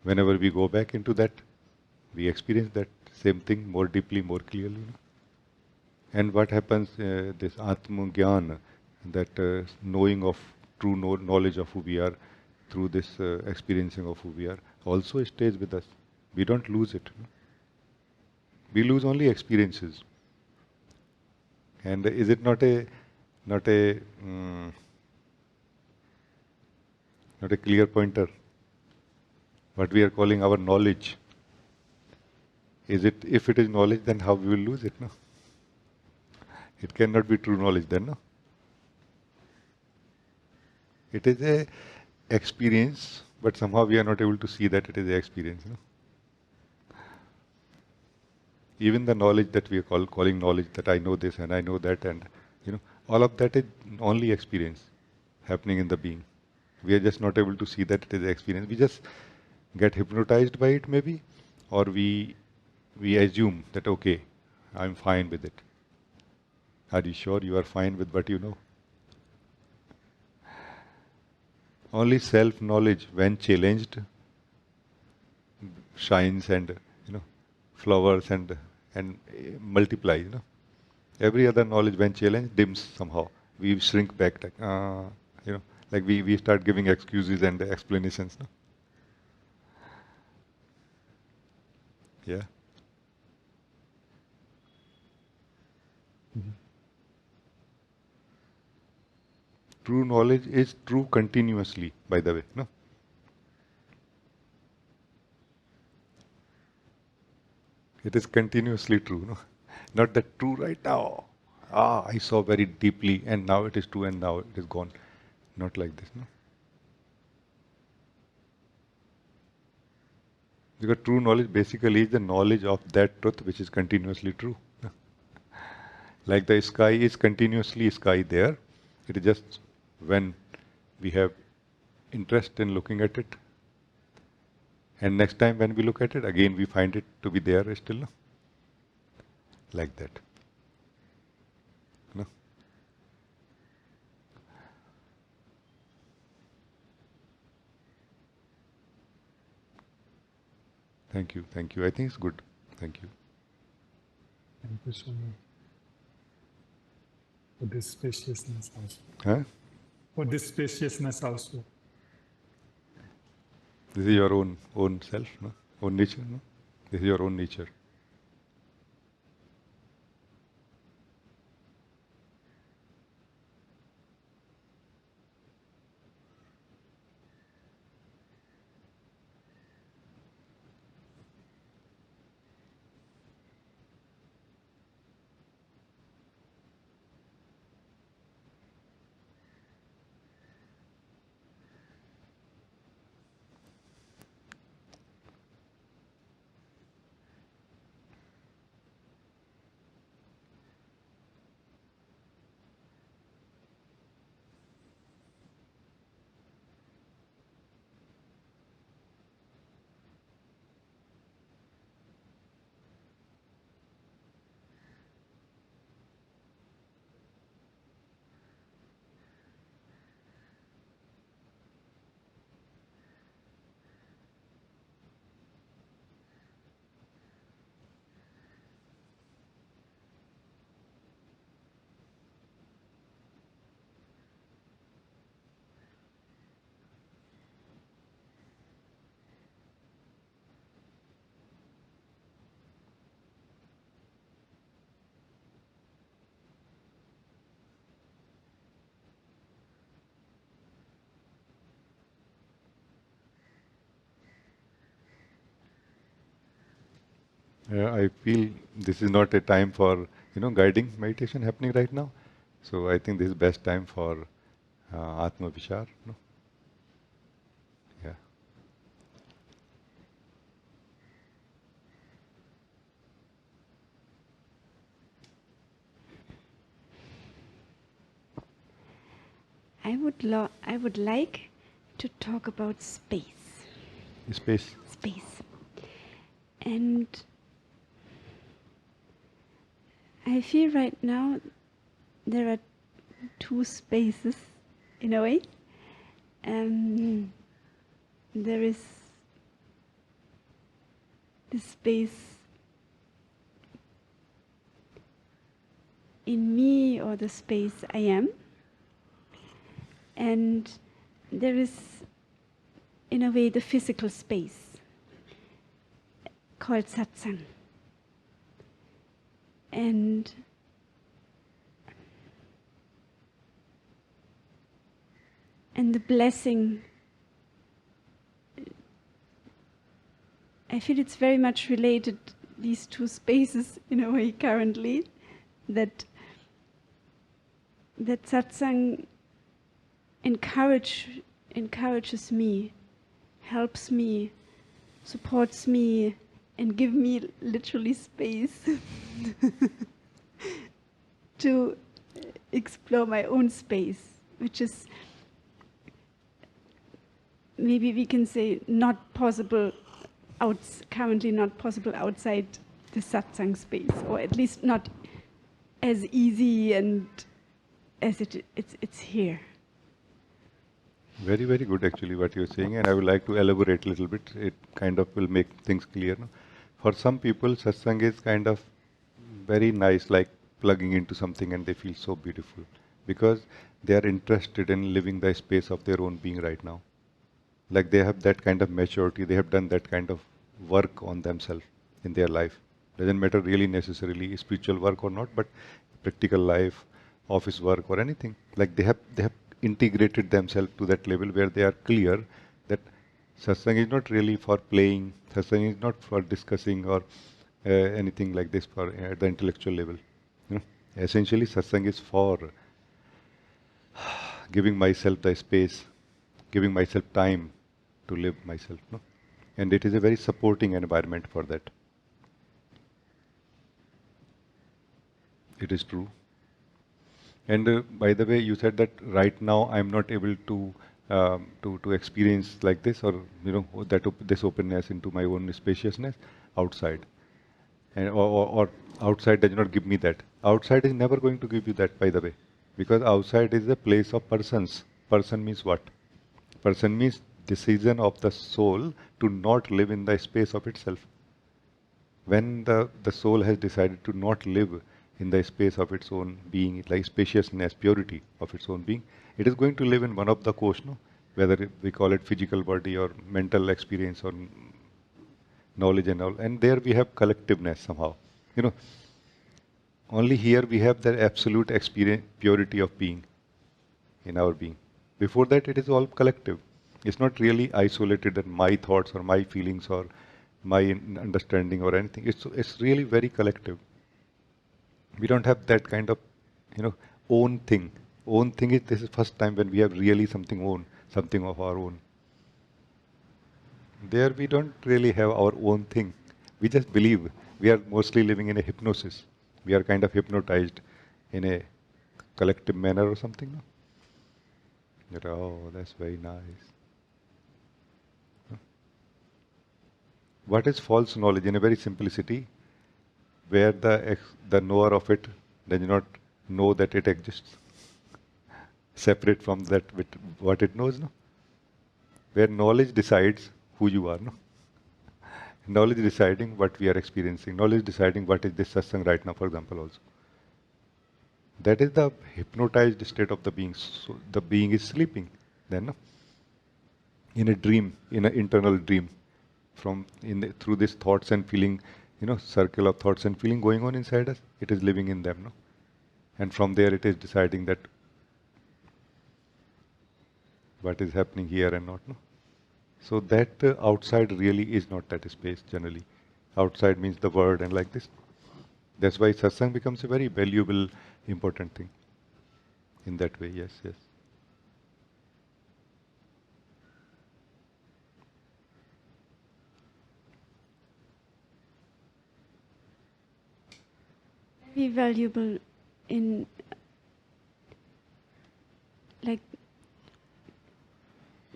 [SPEAKER 1] Whenever we go back into that, we experience that same thing more deeply, more clearly, no? And what happens, this Atma Gyan, that knowing of true knowledge of who we are through this experiencing of who we are, also stays with us. We don't lose it. No? We lose only experiences. And is it not a not a clear pointer? What we are calling our knowledge. Is it, if it is knowledge, then how we will lose it? No, it cannot be true knowledge then. No, it is a experience, but somehow we are not able to see that it is a experience. No? Even the knowledge that we are calling knowledge, that I know this and I know that, and all of that is only experience happening in the being. We are just not able to see that it is experience. We just get hypnotized by it, maybe, or we assume that okay, I'm fine with it. Are you sure you are fine with what you know? Only self-knowledge, when challenged, shines and flowers and multiplies. Every other knowledge, when challenged, dims somehow. We shrink back, like like we start giving excuses and explanations. No? Yeah. True knowledge is true continuously, by the way. No? It is continuously true. No? Not that true right now. I saw very deeply and now it is true and now it is gone. Not like this. No? Because true knowledge basically is the knowledge of that truth which is continuously true. No? Like the sky is continuously sky there. It is just when we have interest in looking at it. And next time when we look at it, again we find it to be there still. No? Like that. No? Thank you, thank you. I think it's good. Thank you.
[SPEAKER 5] Thank you so much for this spaciousness also.
[SPEAKER 1] Huh?
[SPEAKER 5] For this spaciousness also.
[SPEAKER 1] This is your own self, no? Own nature, no? This is your own nature. I feel this is not a time for guiding meditation happening right now. So I think this is best time for Atma Vichar. No? Yeah.
[SPEAKER 6] I would like to talk about space.
[SPEAKER 1] Space.
[SPEAKER 6] Space. And I feel right now there are two spaces in a way. There is the space in me, or the space I am, and there is in a way the physical space called Satsang. And the blessing, I feel it's very much related, these two spaces in a way currently, that Satsang encourages me, helps me, supports me, and give me literally space to explore my own space, which is, maybe we can say, not possible currently not possible outside the Satsang space, or at least not as easy and as it's here.
[SPEAKER 1] Very, very good actually what you're saying, and I would like to elaborate a little bit. It kind of will make things clear. No? For some people, satsang is kind of very nice, like plugging into something, and they feel so beautiful because they are interested in living the space of their own being right now. Like they have that kind of maturity, they have done that kind of work on themselves in their life. Doesn't matter really necessarily spiritual work or not, but practical life, office work or anything. Like they have integrated themselves to that level where they are clear that satsang is not really for playing, satsang is not for discussing or anything like this for at the intellectual level. Essentially, satsang is for giving myself the space, giving myself time to live myself. No? And it is a very supporting environment for that. It is true. And by the way, you said that right now I'm not able to experience like this, or this openness into my own spaciousness outside, and or outside does not give me that. Outside is never going to give you that, by the way, because outside is a place of persons. Person means what? Person means decision of the soul to not live in the space of itself. When the soul has decided to not live in the space of its own being, like spaciousness, purity of its own being, it is going to live in one of the course, no? Whether we call it physical body or mental experience or knowledge and all. And there we have collectiveness somehow. Only here we have the absolute experience, purity of being in our being. Before that, it is all collective. It's not really isolated in my thoughts or my feelings or my understanding or anything. It's really very collective. We don't have that kind of, own thing. Own thing is, this is first time when we have really something own, something of our own. There we don't really have our own thing. We just believe. We are mostly living in a hypnosis. We are kind of hypnotized in a collective manner or something. No? That, oh, that's very nice. What is false knowledge? In a very simplicity, where the knower of it does not know that it exists, separate from that what it knows, no? Where knowledge decides who you are, no? Knowledge deciding what we are experiencing, knowledge deciding what is this satsang right now, for example, also. That is the hypnotized state of the being. So the being is sleeping then, no? In a dream, in an internal dream, through this thoughts and feeling, circle of thoughts and feeling going on inside us, it is living in them, no? And from there it is deciding that what is happening here and not, no? So that outside really is not that space generally. Outside means the word and like this. That's why satsang becomes a very valuable, important thing. In that way, yes, yes.
[SPEAKER 6] Very valuable in like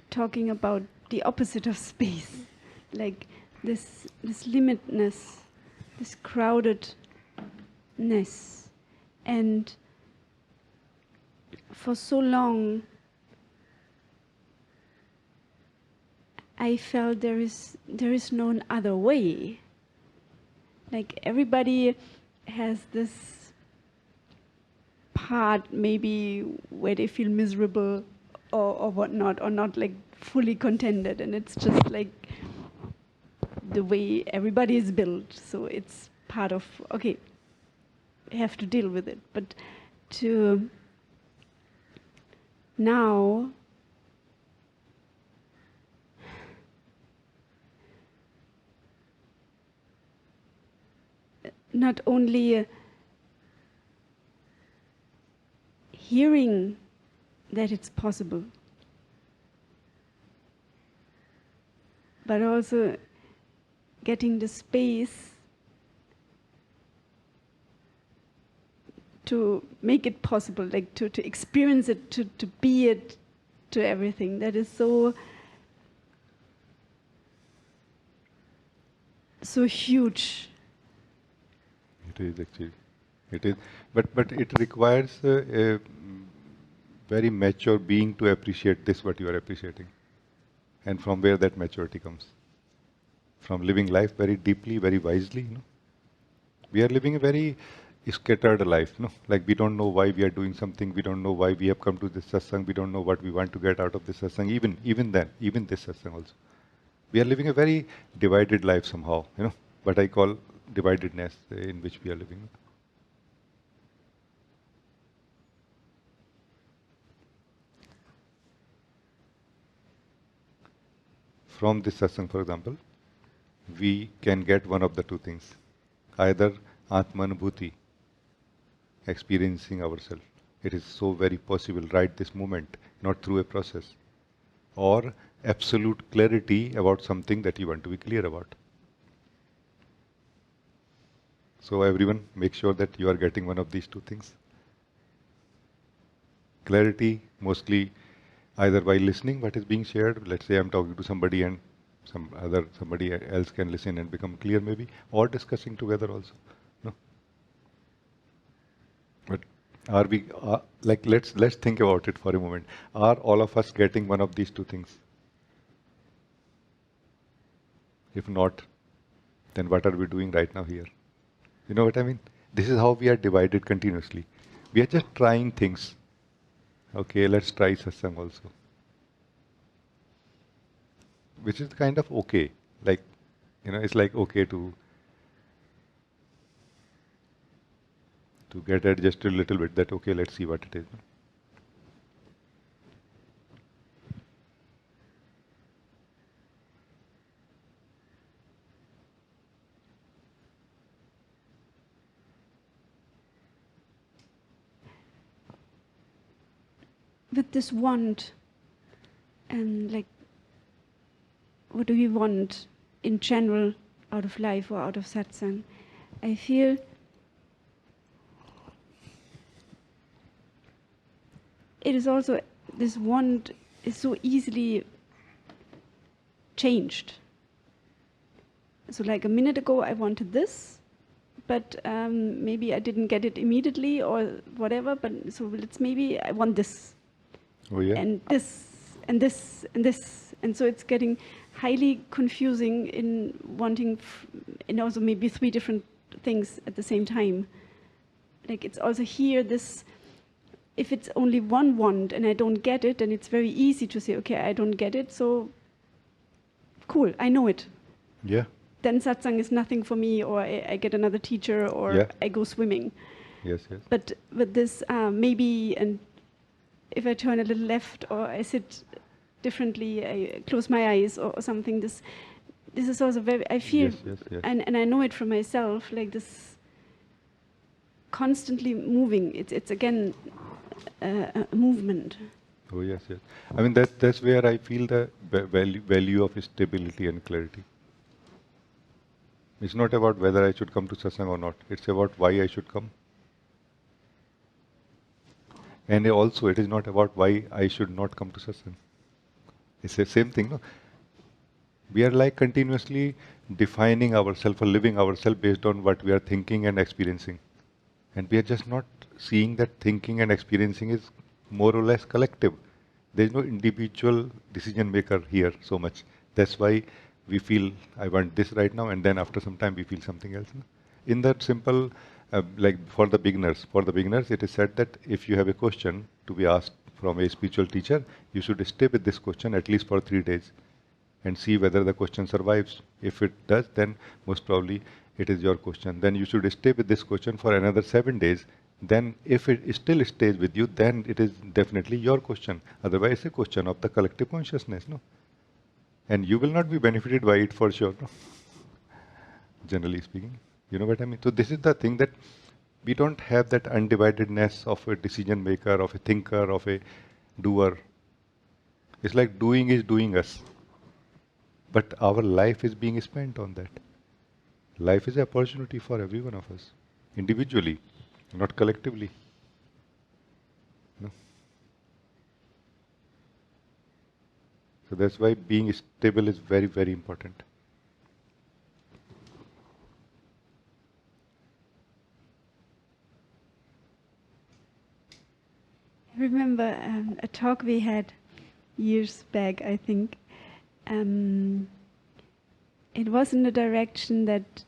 [SPEAKER 6] talking about the opposite of space, like this limitness, this crowdedness, and for so long I felt there is no other way. Like everybody has this part maybe where they feel miserable or whatnot, or not like fully contented, and it's just like the way everybody is built, so it's part of, okay, I have to deal with it. But to now not only hearing that it's possible, but also getting the space to make it possible, like to experience it, to be it, to everything. That is so huge.
[SPEAKER 1] It is actually. It is, but it requires a very mature being to appreciate this, what you are appreciating, and from where that maturity comes. From living life very deeply, very wisely. You know, we are living a very scattered life. You know, like we don't know why we are doing something. We don't know why we have come to this satsang. We don't know what we want to get out of this satsang. Even this satsang also, we are living a very divided life somehow. You know, what I call dividedness in which we are living. From this satsang, for example, we can get one of the two things. Either Atmanubhuti, experiencing ourselves. It is so very possible right this moment, not through a process. Or absolute clarity about something that you want to be clear about. So everyone, make sure that you are getting one of these two things. Clarity, mostly either by listening what is being shared. Let's say I'm talking to somebody and somebody else can listen and become clear maybe, or discussing together also. No? But are we, like let's think about it for a moment. Are all of us getting one of these two things? If not, then what are we doing right now here? You know what I mean? This is how we are divided continuously. We are just trying things. Okay, let's try satsang also. Which is kind of okay. Like, you know, it's like okay to get adjusted a little bit, that okay, let's see what it is.
[SPEAKER 6] With this want, and like, what do we want in general out of life or out of satsang? I feel it is also, this want is so easily changed. So like a minute ago I wanted this, but maybe I didn't get it immediately or whatever, but so maybe I want this.
[SPEAKER 1] Oh yeah.
[SPEAKER 6] And this, and this, and this. And so it's getting highly confusing in wanting, and also maybe 3 different things at the same time. Like it's also here this, if it's only one want and I don't get it, then it's very easy to say, okay, I don't get it, so cool, I know it.
[SPEAKER 1] Yeah.
[SPEAKER 6] Then satsang is nothing for me, or I get another teacher, or I go swimming.
[SPEAKER 1] Yes, yes.
[SPEAKER 6] But with this, maybe, and if I turn a little left or I sit differently, I close my eyes or something, this is also very, I feel,
[SPEAKER 1] Yes.
[SPEAKER 6] and I know it from myself, like this constantly moving. It's again a movement.
[SPEAKER 1] Oh yes. I mean that's where I feel the value of stability and clarity. It's not about whether I should come to satsang or not. It's about why I should come. And also, it is not about why I should not come to satsang. It's the same thing, no? We are like continuously defining ourselves or living ourselves based on what we are thinking and experiencing. And we are just not seeing that thinking and experiencing is more or less collective. There is no individual decision maker here so much. That's why we feel, I want this right now, and then after some time we feel something else. No? In that simple, like for the beginners, it is said that if you have a question to be asked from a spiritual teacher, you should stay with this question at least for 3 days and see whether the question survives. If it does, then most probably it is your question. Then you should stay with this question for another 7 days. Then if it still stays with you, then it is definitely your question. Otherwise, it's a question of the collective consciousness, no? And you will not be benefited by it for sure, no? Generally speaking. You know what I mean? So this is the thing, that we don't have that undividedness of a decision maker, of a thinker, of a doer. It's like doing is doing us. But our life is being spent on that. Life is an opportunity for every one of us, individually, not collectively. No? So that's why being stable is very, very important.
[SPEAKER 6] I remember a talk we had years back, I think. It was in the direction that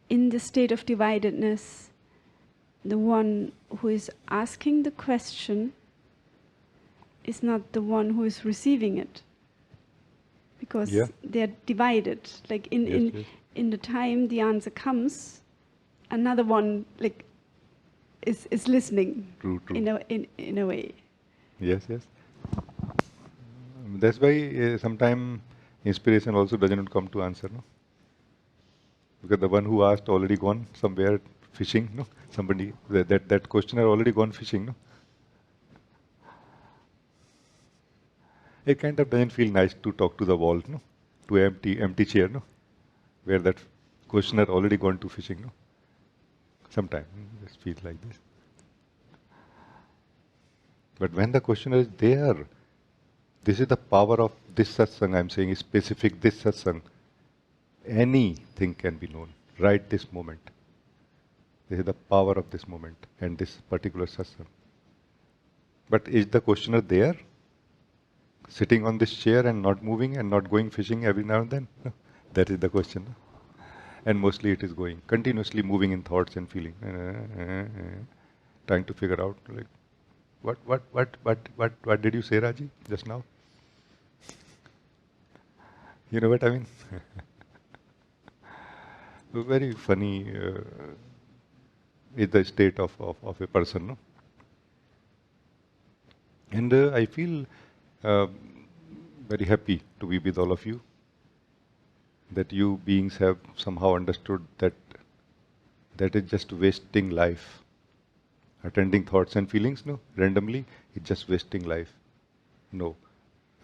[SPEAKER 6] in the state of dividedness, the one who is asking the question is not the one who is receiving it, because they're divided. Like in the time the answer comes, another one like is listening.
[SPEAKER 1] True.
[SPEAKER 6] In a way.
[SPEAKER 1] Yes. That's why sometimes inspiration also doesn't come to answer, no? Because the one who asked already gone somewhere fishing, no? Somebody, that questioner already gone fishing, no? It kind of doesn't feel nice to talk to the wall, no? To empty chair, no? Where that questioner already gone to fishing, no? Sometimes it feels like this. But when the questioner is there, this is the power of this satsang. I'm saying is specific this satsang. Anything can be known right this moment. This is the power of this moment and this particular satsang. But is the questioner there, sitting on this chair and not moving and not going fishing every now and then? No. That is the question. And mostly it is going, continuously moving in thoughts and feeling, trying to figure out, like, what did you say, Rajee, just now? You know what I mean? Very funny is the state of a person, no? And I feel very happy to be with all of you, that you beings have somehow understood that is just wasting life. Attending thoughts and feelings, no, randomly, it's just wasting life. No.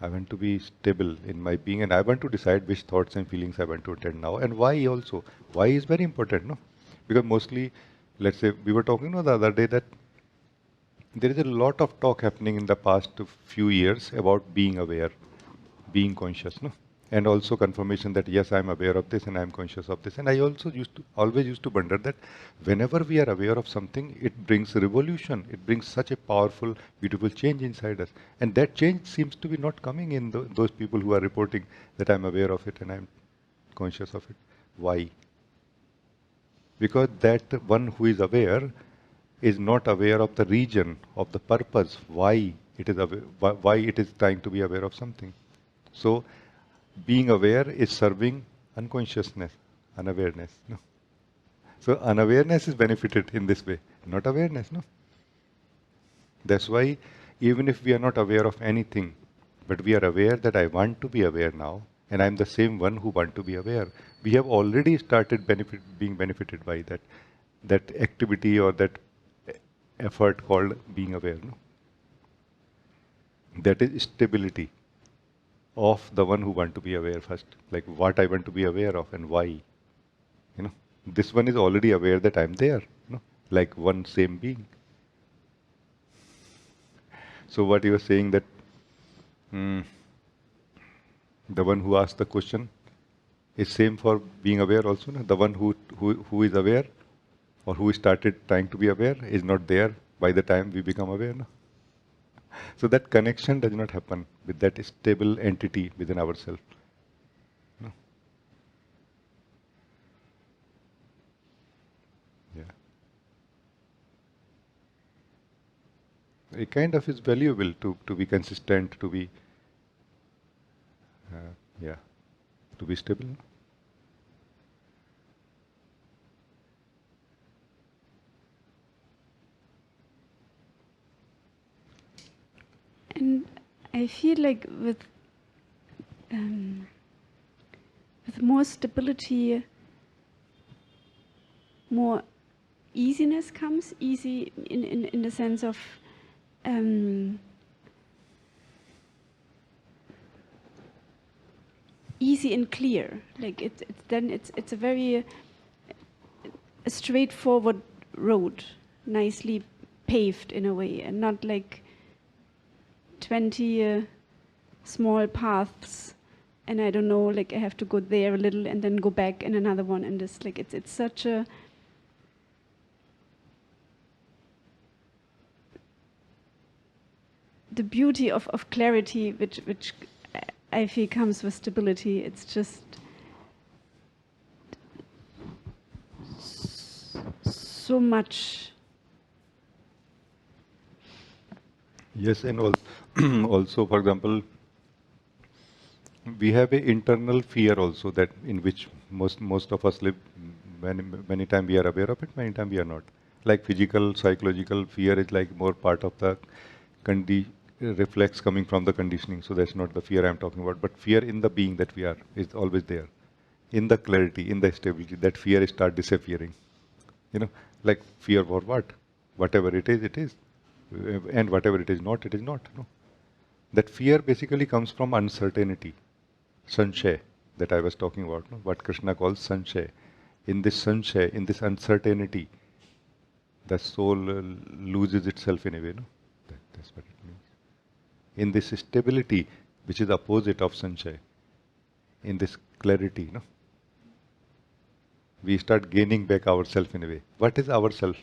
[SPEAKER 1] I want to be stable in my being, and I want to decide which thoughts and feelings I want to attend now, and why also. Why is very important, no? Because mostly, let's say, we were talking the other day that there is a lot of talk happening in the past few years about being aware, being conscious, no? And also confirmation that yes, I'm aware of this and I'm conscious of this. And I also always used to wonder that whenever we are aware of something, it brings revolution. It brings such a powerful, beautiful change inside us. And that change seems to be not coming in those people who are reporting that I'm aware of it and I'm conscious of it. Why? Because that one who is aware is not aware of the region, of the purpose, why it is trying to be aware of something. So, being aware is serving unconsciousness, unawareness. No? So unawareness is benefited in this way, not awareness. No. That's why even if we are not aware of anything, But we are aware that I want to be aware now, and I'm the same one who want to be aware. We have already started being benefited by that activity or that effort called being aware. No? That is stability of the one who want to be aware first. Like what I want to be aware of and why. You know, this one is already aware that I'm there. You know, like one same being. So what you were saying that the one who asked the question is same for being aware also. No? The one who is aware or who started trying to be aware is not there by the time we become aware. No? So that connection does not happen with that stable entity within ourselves. No? Yeah. It kind of is valuable to be consistent, to be yeah, to be stable.
[SPEAKER 6] And I feel like with more stability, more easiness comes. Easy in the sense of easy and clear. Like it's a very a straightforward road, nicely paved in a way, and not like 20 small paths, and I don't know, like I have to go there a little and then go back in another one, and this like it's such a the beauty of clarity which I feel comes with stability. It's just so much.
[SPEAKER 1] Yes, and also, for example, we have an internal fear also that in which most of us live. Many times we are aware of it, many times we are not. Like physical, psychological fear is like more part of the reflex coming from the conditioning. So that's not the fear I'm talking about. But fear in the being that we are is always there. In the clarity, in the stability, that fear start disappearing. You know, like fear for what? Whatever it is, it is. And whatever it is not, it is not. No? That fear basically comes from uncertainty. Sanshay that I was talking about, no? What Krishna calls sanshay. In this sanshay, in this uncertainty, the soul loses itself in a way. No? That's what it means. In this stability, which is the opposite of sanshay, in this clarity, no? We start gaining back ourself in a way. What is ourself?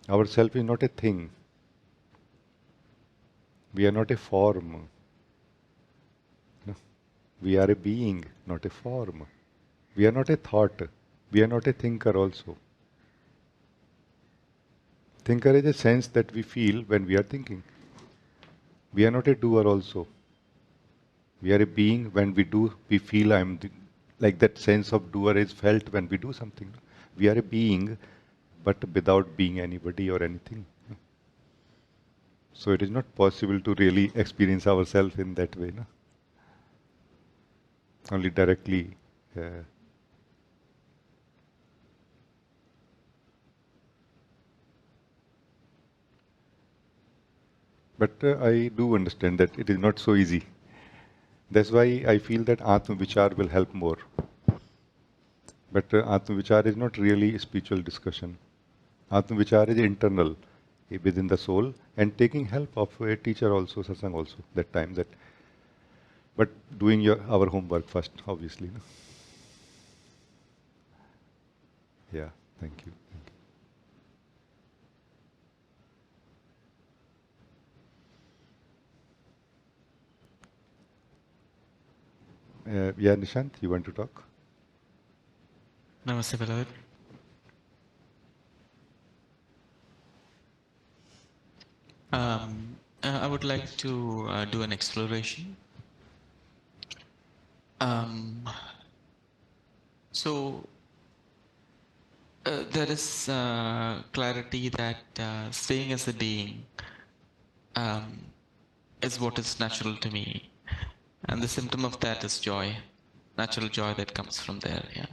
[SPEAKER 1] Ourself is not a thing. We are not a form. No? We are a being, not a form. We are not a thought. We are not a thinker also. Thinker is a sense that we feel when we are thinking. We are not a doer also. We are a being. When we do, we feel like that sense of doer is felt when we do something. We are a being, but without being anybody or anything. So it is not possible to really experience ourselves in that way. No? Only directly. But I do understand that it is not so easy. That's why I feel that Atma Vichar will help more. But Atma Vichar is not really a spiritual discussion. Atma Vichar is internal within the soul and taking help of a teacher also, Satsang also, that time. But doing our homework first, obviously. No? Yeah, thank you. Yeah, Nishant, you want to talk?
[SPEAKER 7] Namaste, beloved. I would like to do an exploration. So there is clarity that staying as a being is what is natural to me. And the symptom of that is joy, natural joy that comes from there, yeah.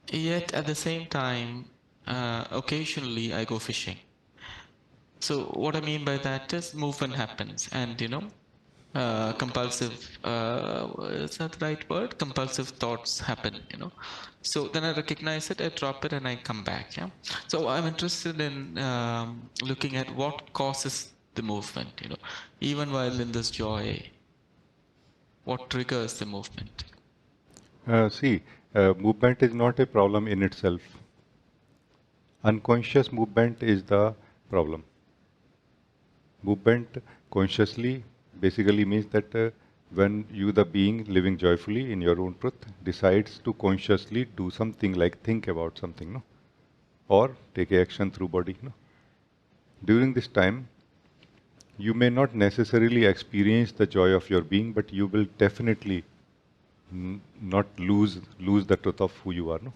[SPEAKER 7] Yet at the same time, occasionally I go fishing. So what I mean by that is movement happens, and compulsive, is that the right word? Compulsive thoughts happen, So then I recognize it, I drop it, and I come back, yeah. So I'm interested in looking at what causes the movement, even while in this joy, what triggers the movement?
[SPEAKER 1] See, movement is not a problem in itself. Unconscious movement is the problem. Movement consciously basically means that when you, the being living joyfully in your own truth, decides to consciously do something like think about something, no? Or take action through body. No? During this time, you may not necessarily experience the joy of your being, but you will definitely not lose the truth of who you are. No?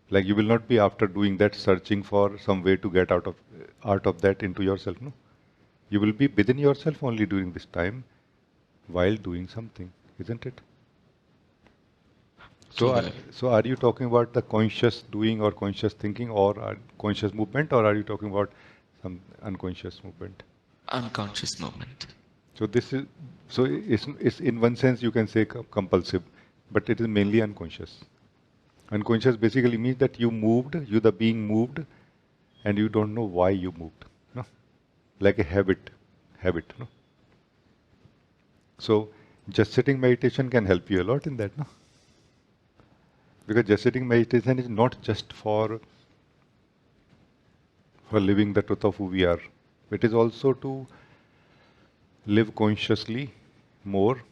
[SPEAKER 1] Like you will not be after doing that searching for some way to get out of that into yourself. No? You will be within yourself only during this time while doing something, isn't it? So are you talking about the conscious doing or conscious thinking or conscious movement, or are you talking about some unconscious movement?
[SPEAKER 7] Unconscious movement.
[SPEAKER 1] So this is it's in one sense you can say compulsive, but it is mainly unconscious. Unconscious basically means that you moved, you the being moved, and you don't know why you moved. No, like a habit. No. So just sitting meditation can help you a lot in that. No. Because just sitting meditation is not just for living the truth of who we are. It is also to live consciously more,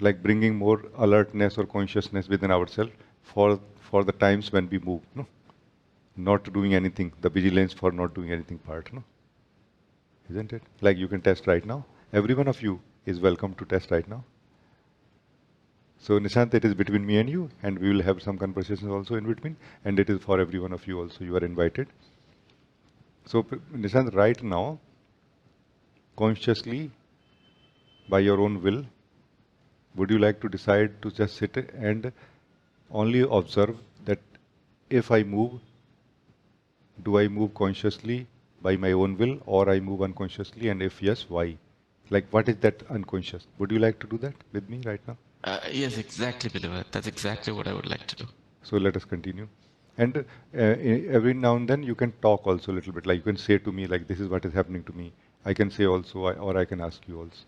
[SPEAKER 1] like bringing more alertness or consciousness within ourselves for the times when we move. No? Not doing anything, the vigilance for not doing anything part. No? Isn't it? Like you can test right now. Every one of you is welcome to test right now. So Nishant, it is between me and you, and we will have some conversations also in between, and it is for every one of you also. You are invited. So Nishant, right now, consciously, by your own will, would you like to decide to just sit and only observe that if I move, do I move consciously by my own will, or I move unconsciously, and if yes, why? Like what is that unconscious? Would you like to do that with me right now?
[SPEAKER 7] Yes, exactly, Believer. That's exactly what I would like to do.
[SPEAKER 1] So let us continue. And every now and then you can talk also a little bit, like you can say to me, like this is what is happening to me. I can say also, or I can ask you also.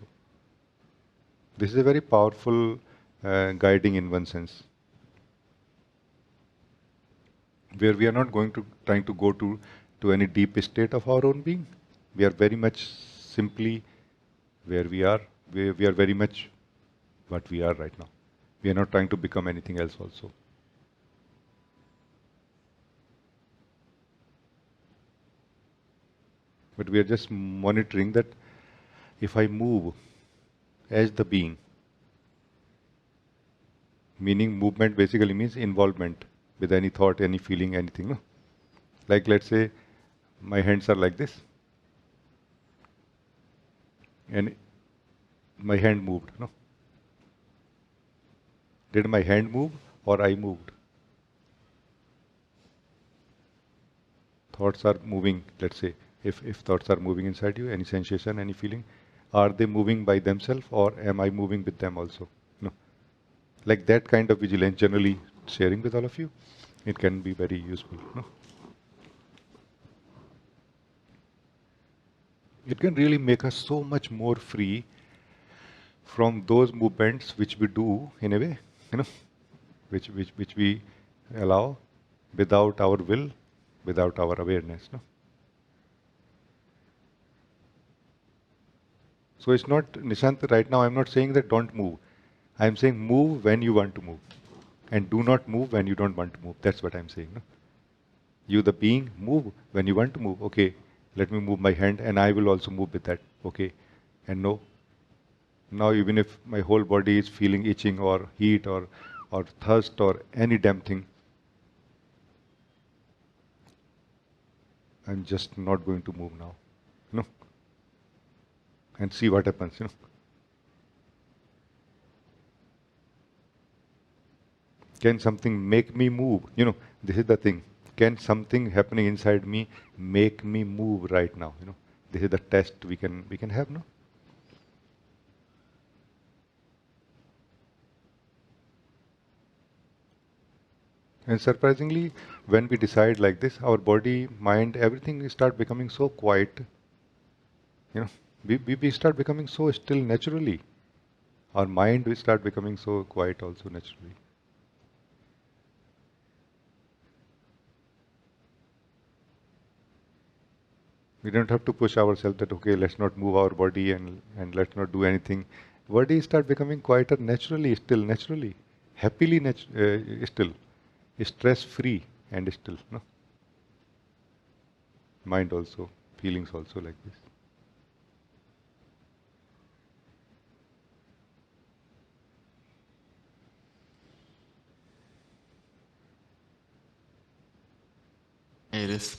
[SPEAKER 1] This is a very powerful guiding in one sense, where we are not going to trying to go to any deep state of our own being. We are very much simply where we are. We are very much what we are right now. We are not trying to become anything else also. But we are just monitoring that if I move as the being, meaning movement basically means involvement with any thought, any feeling, anything. No? Like let's say my hands are like this and my hand moved. No? Did my hand move or I moved? Thoughts are moving, let's say. If thoughts are moving inside you, any sensation, any feeling, are they moving by themselves or am I moving with them also? No. Like that kind of vigilance, generally sharing with all of you, it can be very useful. No? It can really make us so much more free from those movements which we do in a way, which we allow without our will, without our awareness. No? So it's not, Nishant, right now I'm not saying that don't move. I'm saying move when you want to move. And do not move when you don't want to move. That's what I'm saying. No? You, the being, move when you want to move. Okay, let me move my hand and I will also move with that. Okay, and no. Now even if my whole body is feeling itching or heat or thirst or any damn thing, I'm just not going to move now. No. and see what happens, Can something make me move? This is the thing. Can something happening inside me make me move right now? This is the test we can have, no? And surprisingly, when we decide like this, our body, mind, everything start becoming so quiet. We start becoming so still naturally. Our mind will start becoming so quiet also naturally. We don't have to push ourselves that, okay, let's not move our body and let's not do anything. Body start becoming quieter naturally, still, naturally. Happily, still. Stress-free and still. No? Mind also, feelings also like this.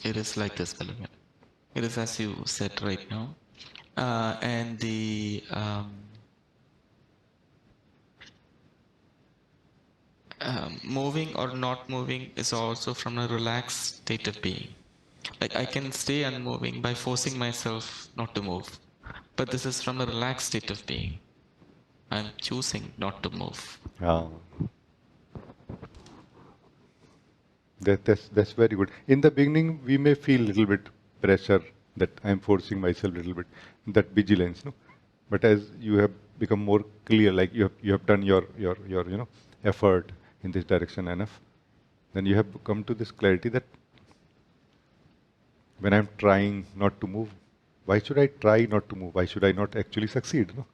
[SPEAKER 7] It is like this, beloved. It is as you said right now. And the moving or not moving is also from a relaxed state of being. Like I can stay unmoving by forcing myself not to move. But this is from a relaxed state of being. I'm choosing not to move.
[SPEAKER 1] That's very good. In the beginning, we may feel a little bit pressure that I'm forcing myself a little bit, that vigilance, no? But as you have become more clear, like you have done your effort in this direction enough, then you have come to this clarity that when I'm trying not to move, why should I try not to move? Why should I not actually succeed? No?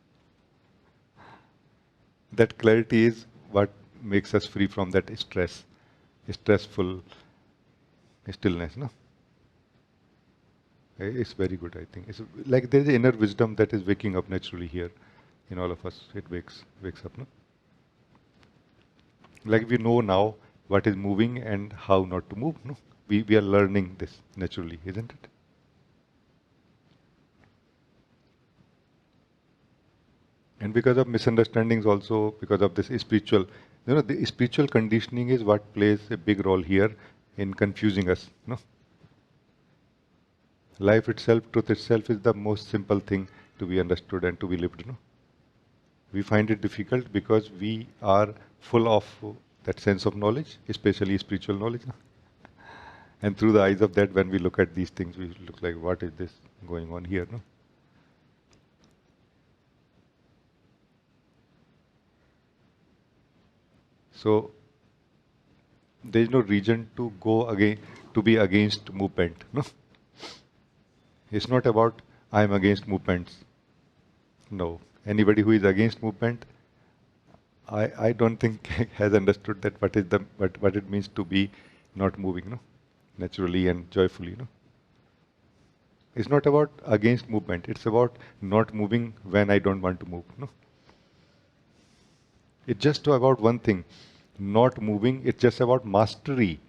[SPEAKER 1] That clarity is what makes us free from that stressful stillness. No? It's very good, I think. It's like there's inner wisdom that is waking up naturally here in all of us. It wakes up. No? Like we know now what is moving and how not to move. No? We are learning this naturally, isn't it? And because of misunderstandings also, because of this spiritual, the spiritual conditioning is what plays a big role here in confusing us. No? Life itself, truth itself is the most simple thing to be understood and to be lived. No? We find it difficult because we are full of that sense of knowledge, especially spiritual knowledge. No? And through the eyes of that, when we look at these things, we look like, what is this going on here? No? So there is no reason to go again, to be against movement. No, it's not about I am against movements. No, anybody who is against movement, I don't think has understood that what it means to be not moving. No, naturally and joyfully. No, it's not about against movement. It's about not moving when I don't want to move. No, it's just about one thing. Not moving, it's just about mastery.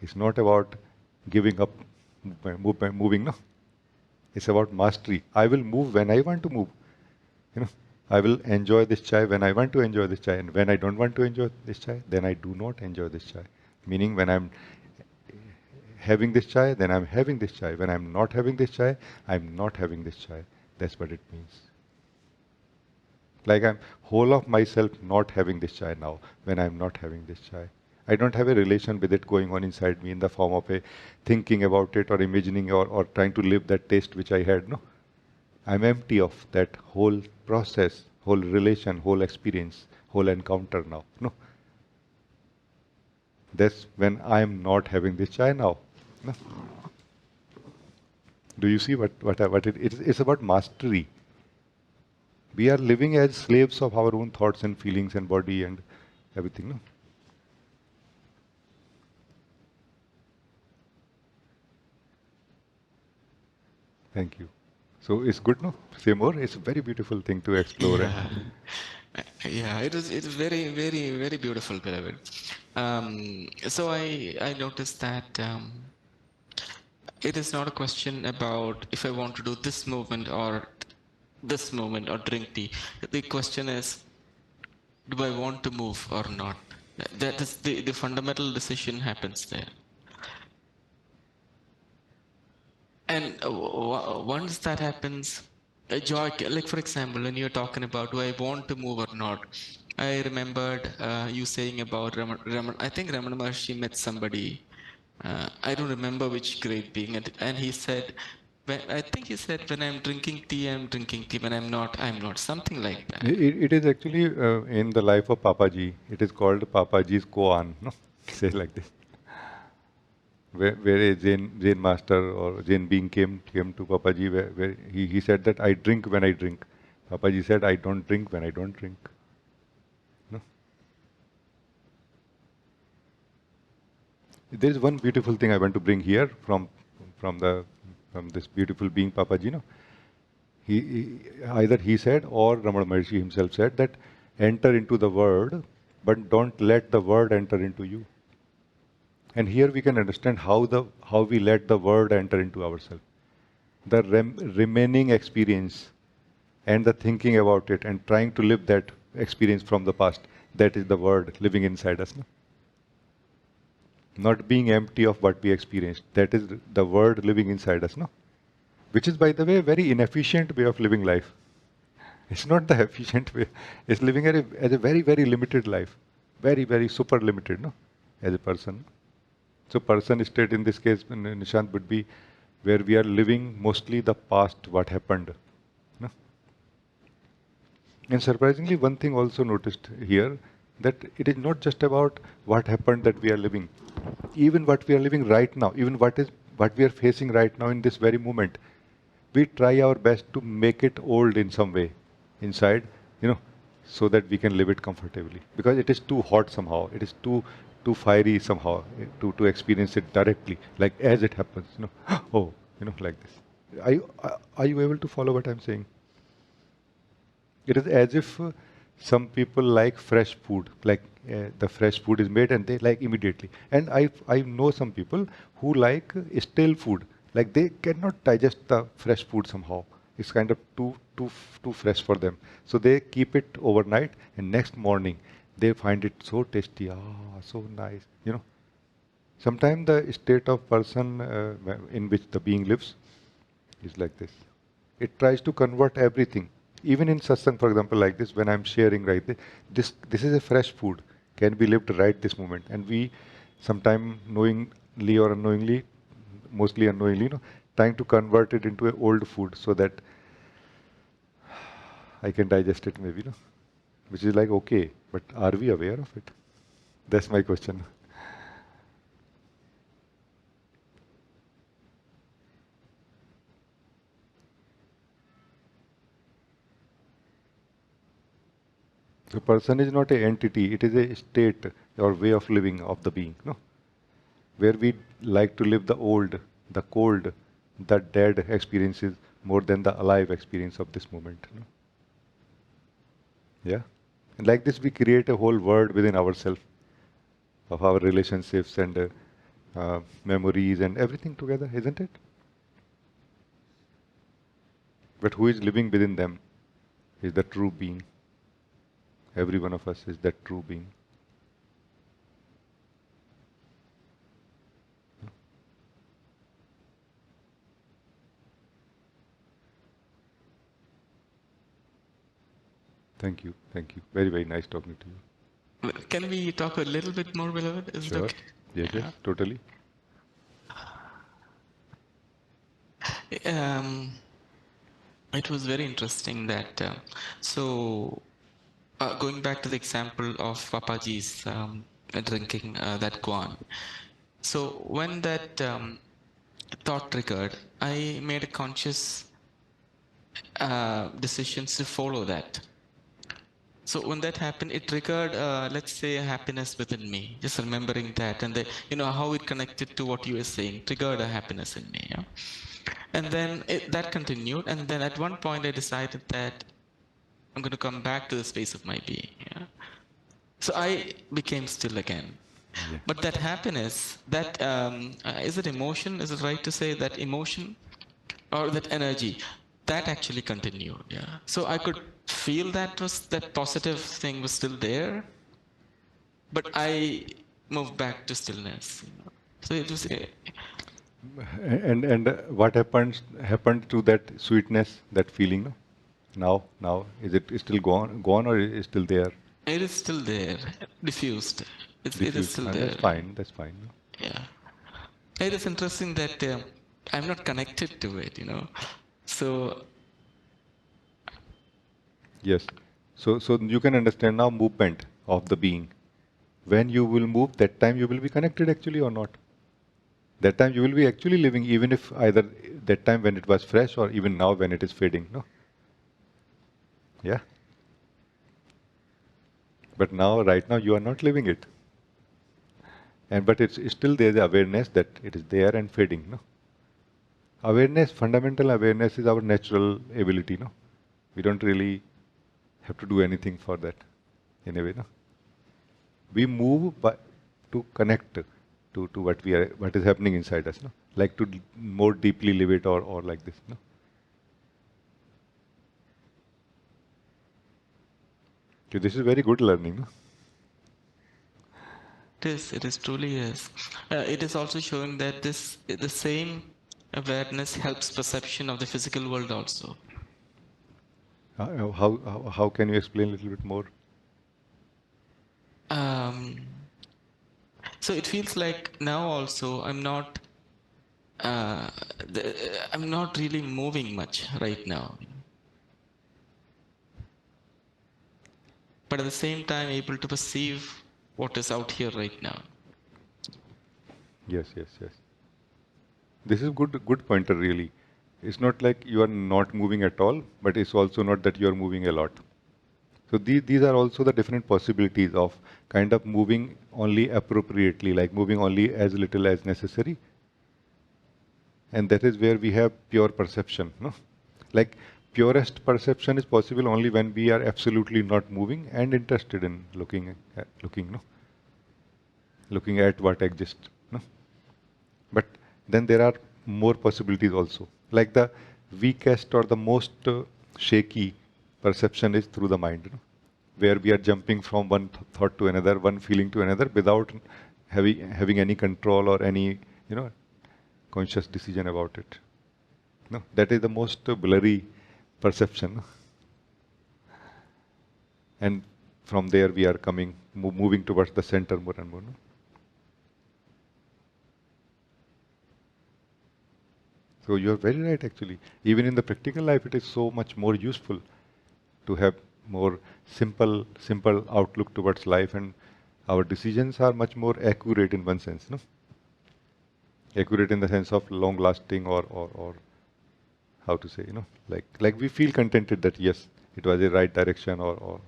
[SPEAKER 1] It's not about giving up moving, no. It's about mastery. I will move when I want to move. I will enjoy this chai when I want to enjoy this chai. And when I don't want to enjoy this chai, then I do not enjoy this chai. Meaning when I'm having this chai, then I'm having this chai. When I'm not having this chai, I'm not having this chai. That's what it means. Like I'm whole of myself not having this chai now when I'm not having this chai. I don't have a relation with it going on inside me in the form of a thinking about it or imagining or trying to live that taste which I had. No. I'm empty of that whole process, whole relation, whole experience, whole encounter now. No. That's when I'm not having this chai now. No. Do you see what it's about mastery. We are living as slaves of our own thoughts and feelings and body and everything. No? Thank you. So it's good, no? Say more. It's a very beautiful thing to explore.
[SPEAKER 7] Yeah, yeah. It is very, very, very beautiful, beloved. So I noticed that it is not a question about if I want to do this movement or this moment or drink tea. The question is, do I want to move or not? That is the fundamental decision happens there. And once that happens, joy, like for example, when you're talking about do I want to move or not, I remembered you saying about I think Ramana Maharshi met somebody, I don't remember which great being, and he said, I think he said, when I'm drinking tea, I'm drinking tea, when I'm not, something like that.
[SPEAKER 1] It is actually in the life of Papaji. It is called Papaji's koan. No, say like this. Where a Zen master or Zen being came to Papaji, where he said that I drink when I drink. Papaji said I don't drink when I don't drink. No. There is one beautiful thing I want to bring here from this beautiful being Papaji. No, either he said or Ramana Maharshi himself said that enter into the word, but don't let the word enter into you. And here we can understand how we let the word enter into ourselves. The remaining experience and the thinking about it and trying to live that experience from the past, that is the word living inside us. No? Not being empty of what we experienced, that is the word living inside us. No? Which is, by the way, a very inefficient way of living life. It's not the efficient way. It's living as a very, very limited life. Very, very super limited, no? As a person. So person state in this case, Nishant, would be where we are living mostly the past, what happened. No? And surprisingly, one thing also noticed here, that it is not just about what happened that we are living. Even what we are living right now, even what we are facing right now in this very moment, we try our best to make it old in some way inside, so that we can live it comfortably. Because it is too hot somehow. It is too fiery somehow to experience it directly, like as it happens. Oh, like this. Are you able to follow what I'm saying? It is as if some people like fresh food, like the fresh food is made and they like immediately. And I know some people who like stale food, like they cannot digest the fresh food somehow. It's kind of too fresh for them. So they keep it overnight, and next morning they find it so tasty, so nice. Sometimes the state of person in which the being lives is like this. It tries to convert everything. Even in satsang, for example, like this, when I'm sharing right this is a fresh food, can be lived right this moment. And we sometime knowingly or unknowingly, mostly unknowingly, trying to convert it into an old food so that I can digest it maybe, which is like okay, but are we aware of it? That's my question. The person is not an entity, it is a state or way of living of the being, where we like to live the old, the cold, the dead experiences more than the alive experience of this moment. Yeah? And like this we create a whole world within ourselves of our relationships and memories and everything together, isn't it? But who is living within them is the true being. Every one of us is that true being. Thank you. Very, very nice talking to you.
[SPEAKER 7] Can we talk a little bit more, beloved? Is
[SPEAKER 1] sure.
[SPEAKER 7] it okay?
[SPEAKER 1] Yes, totally.
[SPEAKER 7] It was very interesting that, going back to the example of Papaji's drinking that Gyan. So when that thought triggered, I made a conscious decision to follow that. So when that happened, it triggered, let's say, a happiness within me. Just remembering that, and how it connected to what you were saying, triggered a happiness in me. Yeah? And then that continued, and then at one point I decided that I'm going to come back to the space of my being. Yeah? So I became still again. Yeah. But that happiness, is it emotion? Is it right to say that emotion or that energy? that actually continued. Yeah. So I could feel that positive thing was still there, but I moved back to stillness. So it was
[SPEAKER 1] And what happened to that sweetness, that feeling? No? Now is it still gone or is it still there?
[SPEAKER 7] it is still there, diffused. It is
[SPEAKER 1] Diffused.
[SPEAKER 7] still
[SPEAKER 1] And that's
[SPEAKER 7] there.
[SPEAKER 1] fine. That's fine. No?
[SPEAKER 7] Yeah. It is interesting that I'm not connected to it, So
[SPEAKER 1] Yes. So you can understand now movement of the being. When you will move, that time you will be connected actually or not. That time you will be actually living, even if either that time when it was fresh or even now when it is fading. No. Yeah. But now, right now, you are not living it. And but it's still there the awareness that it is there and fading. No. Awareness, fundamental awareness is our natural ability. No. We don't really have to do anything for that in a way. No. We move to connect to what is happening inside us. No? Like to more deeply live it or like this. No? So this is very good learning. No?
[SPEAKER 7] it is truly is. It is also showing that the same awareness helps perception of the physical world also.
[SPEAKER 1] How can you explain a little bit more?
[SPEAKER 7] So it feels like now also I'm not really moving much right now, but at the same time able to perceive what is out here right now.
[SPEAKER 1] Yes. This is good pointer really. It's not like you are not moving at all, but it's also not that you are moving a lot. So these are also the different possibilities of kind of moving only appropriately, like moving only as little as necessary. And that is where we have pure perception. No? Like purest perception is possible only when we are absolutely not moving and interested in looking, no? Looking at what exists. No? But then there are more possibilities also. Like the weakest or the most shaky perception is through the mind, where we are jumping from one thought to another, one feeling to another, without having any control or any conscious decision about it. No, that is the most blurry perception. And from there we are moving towards the center more and more. No? So you are very right actually. Even in the practical life, it is so much more useful to have more simple outlook towards life, and our decisions are much more accurate in one sense. No? Accurate in the sense of long lasting or how to say, like we feel contented that yes, it was the right direction or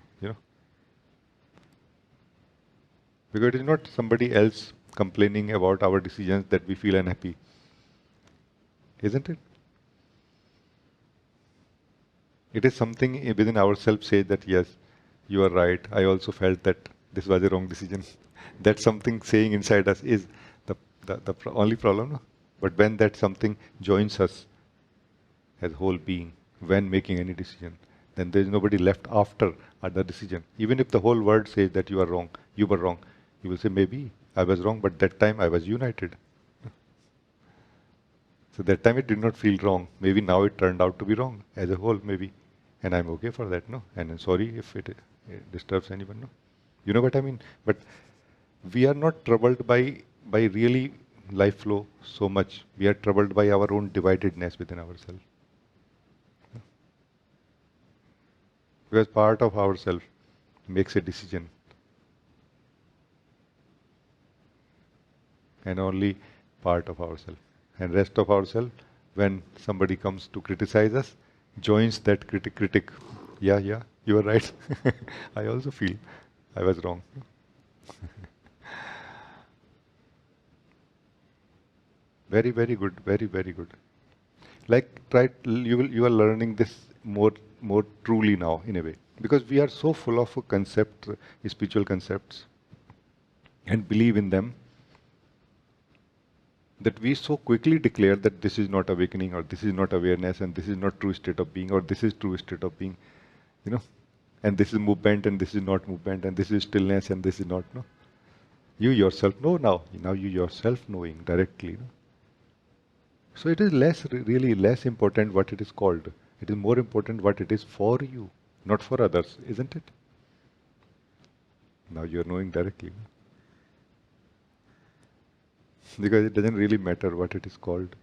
[SPEAKER 1] because it is not somebody else complaining about our decisions that we feel unhappy. Isn't it? It is something within ourselves say that yes, you are right. I also felt that this was a wrong decision. That something saying inside us is the only problem. No? But when that something joins us as whole being, when making any decision, then there is nobody left after the decision. Even if the whole world says that you are wrong, you were wrong, you will say maybe I was wrong, but that time I was united. So that time it did not feel wrong. Maybe now it turned out to be wrong as a whole, maybe. And I'm okay for that, no? And I'm sorry if it disturbs anyone, no? You know what I mean? But we are not troubled by really life flow so much. We are troubled by our own dividedness within ourselves. Because part of ourself makes a decision. And only part of ourselves. And rest of ourselves, when somebody comes to criticize us, joins that critic. Yeah, you are right. I also feel I was wrong. Very, very good. Very, very good. Like you are learning this more truly now in a way, because we are so full of concepts, spiritual concepts, and believe in them. that we so quickly declare that this is not awakening, or this is not awareness, and this is not true state of being, or this is true state of being, you know, and this is movement, and this is not movement, and this is stillness, and this is not, no. You yourself know now. Now you yourself knowing directly. No? So it is really less important what it is called. It is more important what it is for you, not for others, isn't it? Now you are knowing directly. No? Because it doesn't really matter what it is called.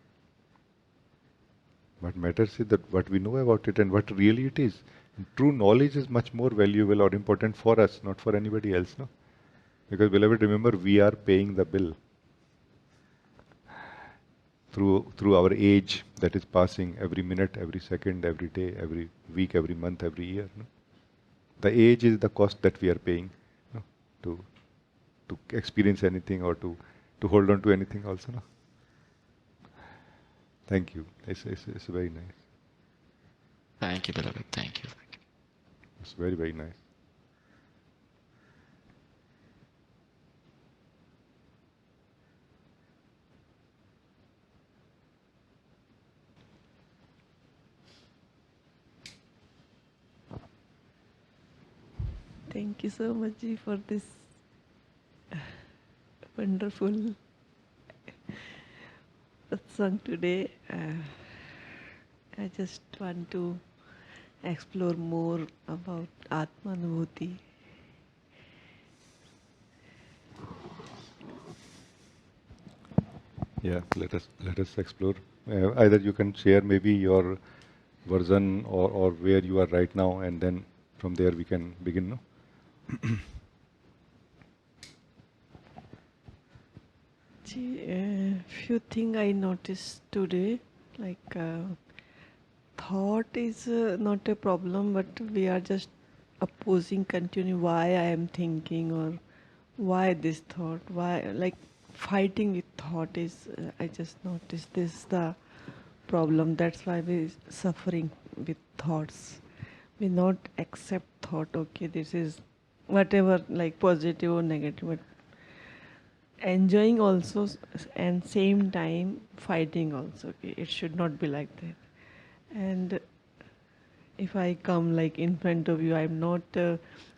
[SPEAKER 1] What matters is that what we know about it and what really it is. And true knowledge is much more valuable or important for us, not for anybody else. No? Because beloved, remember, we are paying the bill through our age that is passing every minute, every second, every day, every week, every month, every year. No? The age is the cost that we are paying, no? to experience anything or to hold on to anything also. No? Thank you. It's very nice.
[SPEAKER 7] Thank you, beloved. Thank you.
[SPEAKER 1] It's very, very nice.
[SPEAKER 8] Thank you so much, Ji, for this wonderful satsang today. I just want to explore more about Atmanubhuti.
[SPEAKER 1] Yeah, let us explore. Either you can share maybe your version or where you are right now, and then from there we can begin. No?
[SPEAKER 8] Few things I noticed today, like thought is not a problem, but we are just opposing continue why I am thinking or why this thought, why like fighting with thought is, I just noticed this is the problem. That's why we suffering with thoughts. We not accept thought, okay, this is whatever, like positive or negative, but enjoying also and same time fighting also. Okay, it should not be like that. And if I come like in front of you, I'm not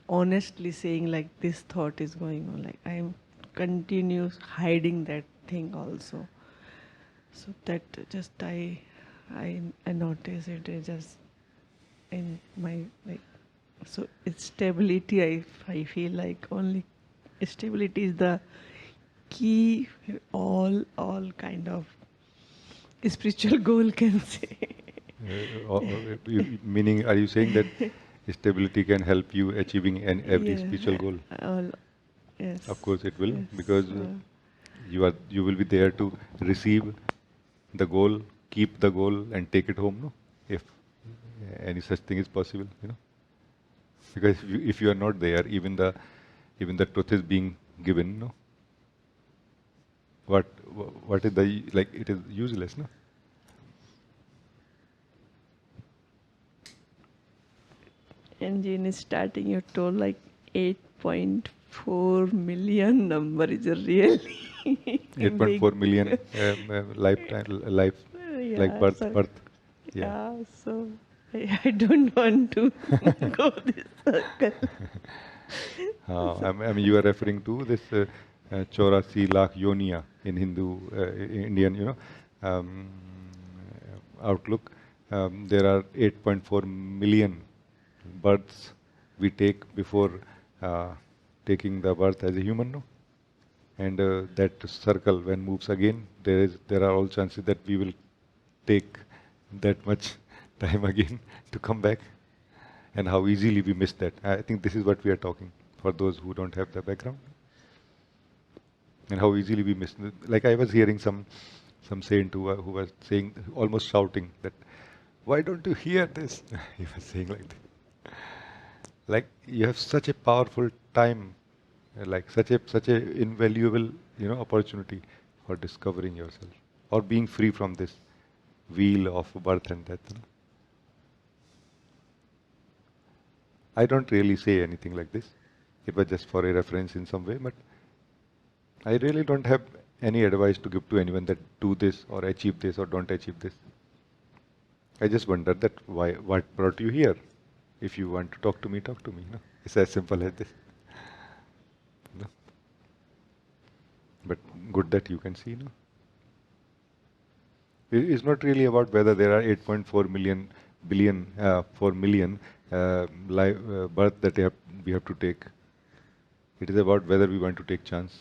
[SPEAKER 8] honestly saying like this thought is going on, like I'm continuous hiding that thing also. So that just I notice it just in my like, so it's stability. I feel like only stability is the key, all kind of spiritual goal can say.
[SPEAKER 1] Meaning, are you saying that stability can help you achieving every spiritual goal?
[SPEAKER 8] Yes.
[SPEAKER 1] Of course it will,
[SPEAKER 8] Yes,
[SPEAKER 1] because you will be there to receive the goal, keep the goal, and take it home. No, if any such thing is possible, you know. Because if you are not there, even the truth is being given. No, what is the, like, it is useless. No.
[SPEAKER 8] And in starting you told like 8.4 million number is a really
[SPEAKER 1] 8.4 million life,
[SPEAKER 8] yeah,
[SPEAKER 1] like birth.
[SPEAKER 8] Yeah, so I don't want to go this circle.
[SPEAKER 1] I mean, you are referring to this 84 lakh yoniya in Hindu, Indian, you know, outlook. There are 8.4 million births we take before taking the birth as a human, no? And that circle when moves again, there are all chances that we will take that much time again to come back, and how easily we miss that. I think this is what we are talking for those who don't have the background, and how easily we miss. Like I was hearing some saint who was saying, almost shouting that, "Why don't you hear this?" He was saying like that. Like you have such a powerful time, like such a invaluable, you know, opportunity for discovering yourself or being free from this wheel of birth and death. You know? I don't really say anything like this. It was just for a reference in some way, but I really don't have any advice to give to anyone that do this or achieve this or don't achieve this. I just wonder that what brought you here? If you want to talk to me, talk to me. No? It's as simple as this. No? But good that you can see. No? It's not really about whether there are 8.4 million billion 4 million birth that we have to take. It is about whether we want to take chance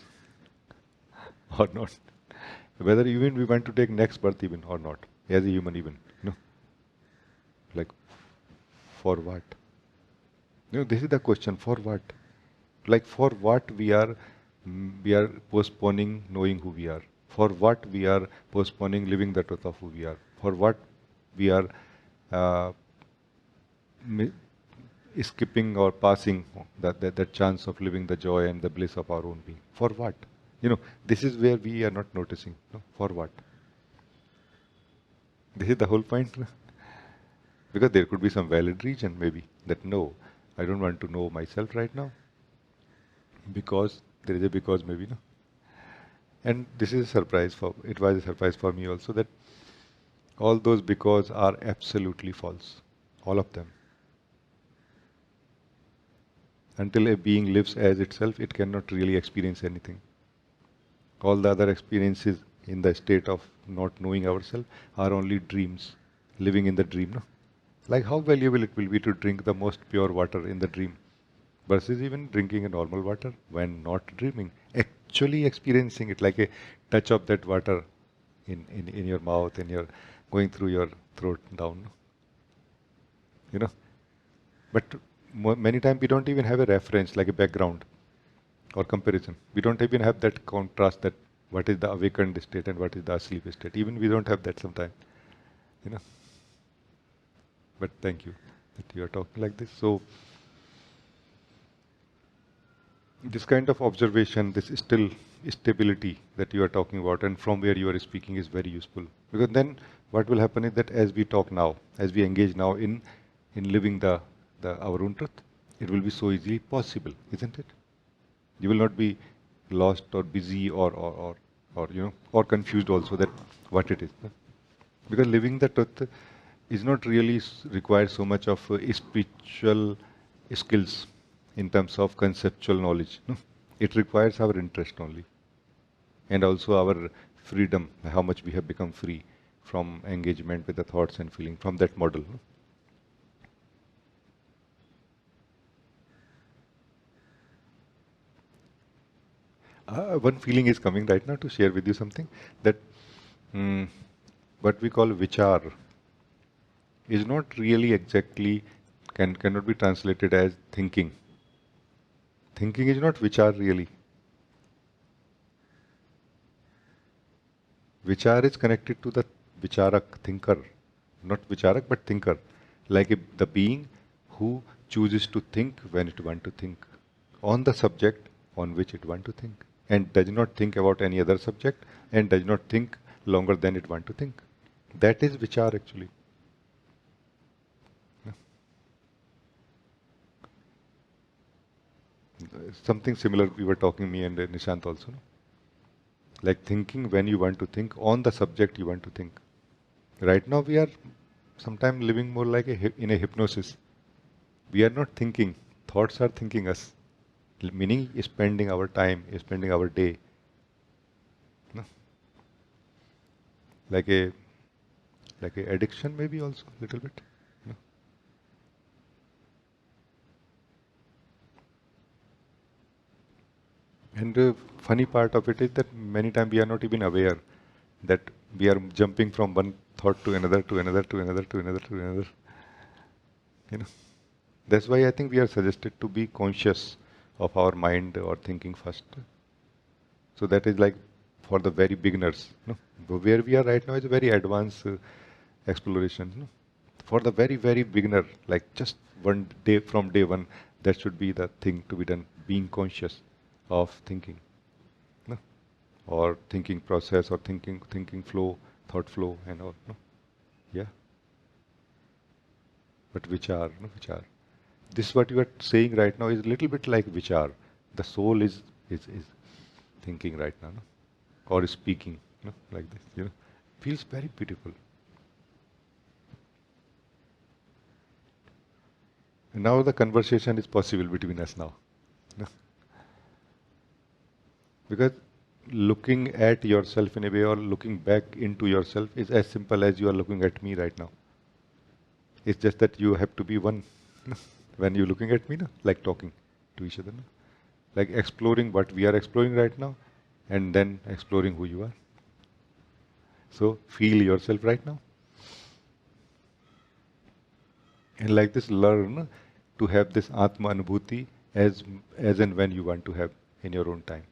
[SPEAKER 1] or not. Whether even we want to take next birth even or not, as a human even. No. Like, for what? This is the question. For what? Like, for what we are postponing knowing who we are? For what we are postponing living the truth of who we are? For what we are skipping or passing that chance of living the joy and the bliss of our own being? For what? This is where we are not noticing. No? For what? This is the whole point. Because there could be some valid reason maybe that no, I don't want to know myself right now. Because there is a because maybe, no. And this is a surprise it was a surprise for me also that all those because are absolutely false. All of them. Until a being lives as itself, it cannot really experience anything. All the other experiences in the state of not knowing ourselves are only dreams, living in the dream. No? Like how valuable it will be to drink the most pure water in the dream versus even drinking a normal water when not dreaming. Actually experiencing it like a touch of that water in your mouth and you're going through your throat down. But many times we don't even have a reference like a background or comparison. We don't even have that contrast that what is the awakened state and what is the asleep state. Even we don't have that sometimes. But thank you that you are talking like this. So this kind of observation, this stability that you are talking about and from where you are speaking is very useful. Because then what will happen is that as we talk now, as we engage now in living our own truth, it will be so easily possible, isn't it? You will not be lost or busy or confused also that what it is. Because living the truth is not really require so much of spiritual skills in terms of conceptual knowledge. No? It requires our interest only. And also our freedom, how much we have become free from engagement with the thoughts and feeling from that model. No? One feeling is coming right now to share with you something that what we call Vichar is not really exactly, cannot be translated as thinking. Thinking is not Vichar really. Vichar is connected to the Vicharak, thinker. Not Vicharak, but thinker. Like the being who chooses to think when it wants to think. On the subject on which it wants to think. And does not think about any other subject and does not think longer than it wants to think. That is Vichar actually. Something similar we were talking, me and Nishant also. No? Like thinking when you want to think on the subject you want to think. Right now we are sometimes living more like in a hypnosis. We are not thinking. Thoughts are thinking us. Meaning spending our time, spending our day. No? Like a addiction maybe also a little bit. No? And the funny part of it is that many times we are not even aware that we are jumping from one thought to another, to another, to another, to another, to another. That's why I think we are suggested to be conscious of our mind or thinking first. So that is like for the very beginners. No? Where we are right now is a very advanced exploration. No? For the very, very beginner, like just one day from day one, that should be the thing to be done, being conscious of thinking. No? Or thinking process or thinking flow, thought flow and all. No? Yeah. But Vichar, no Vichar. This what you are saying right now is a little bit like Vichar. The soul is thinking right now. No? or speaking, like this, feels very beautiful. And now the conversation is possible between us now. Because looking at yourself in a way or looking back into yourself is as simple as you are looking at me right now. It's just that you have to be one when you're looking at me, like talking to each other, like exploring what we are exploring right now and then exploring who you are. So feel yourself right now. And like this, learn to have this Atmanubhuti as and when you want to have in your own time.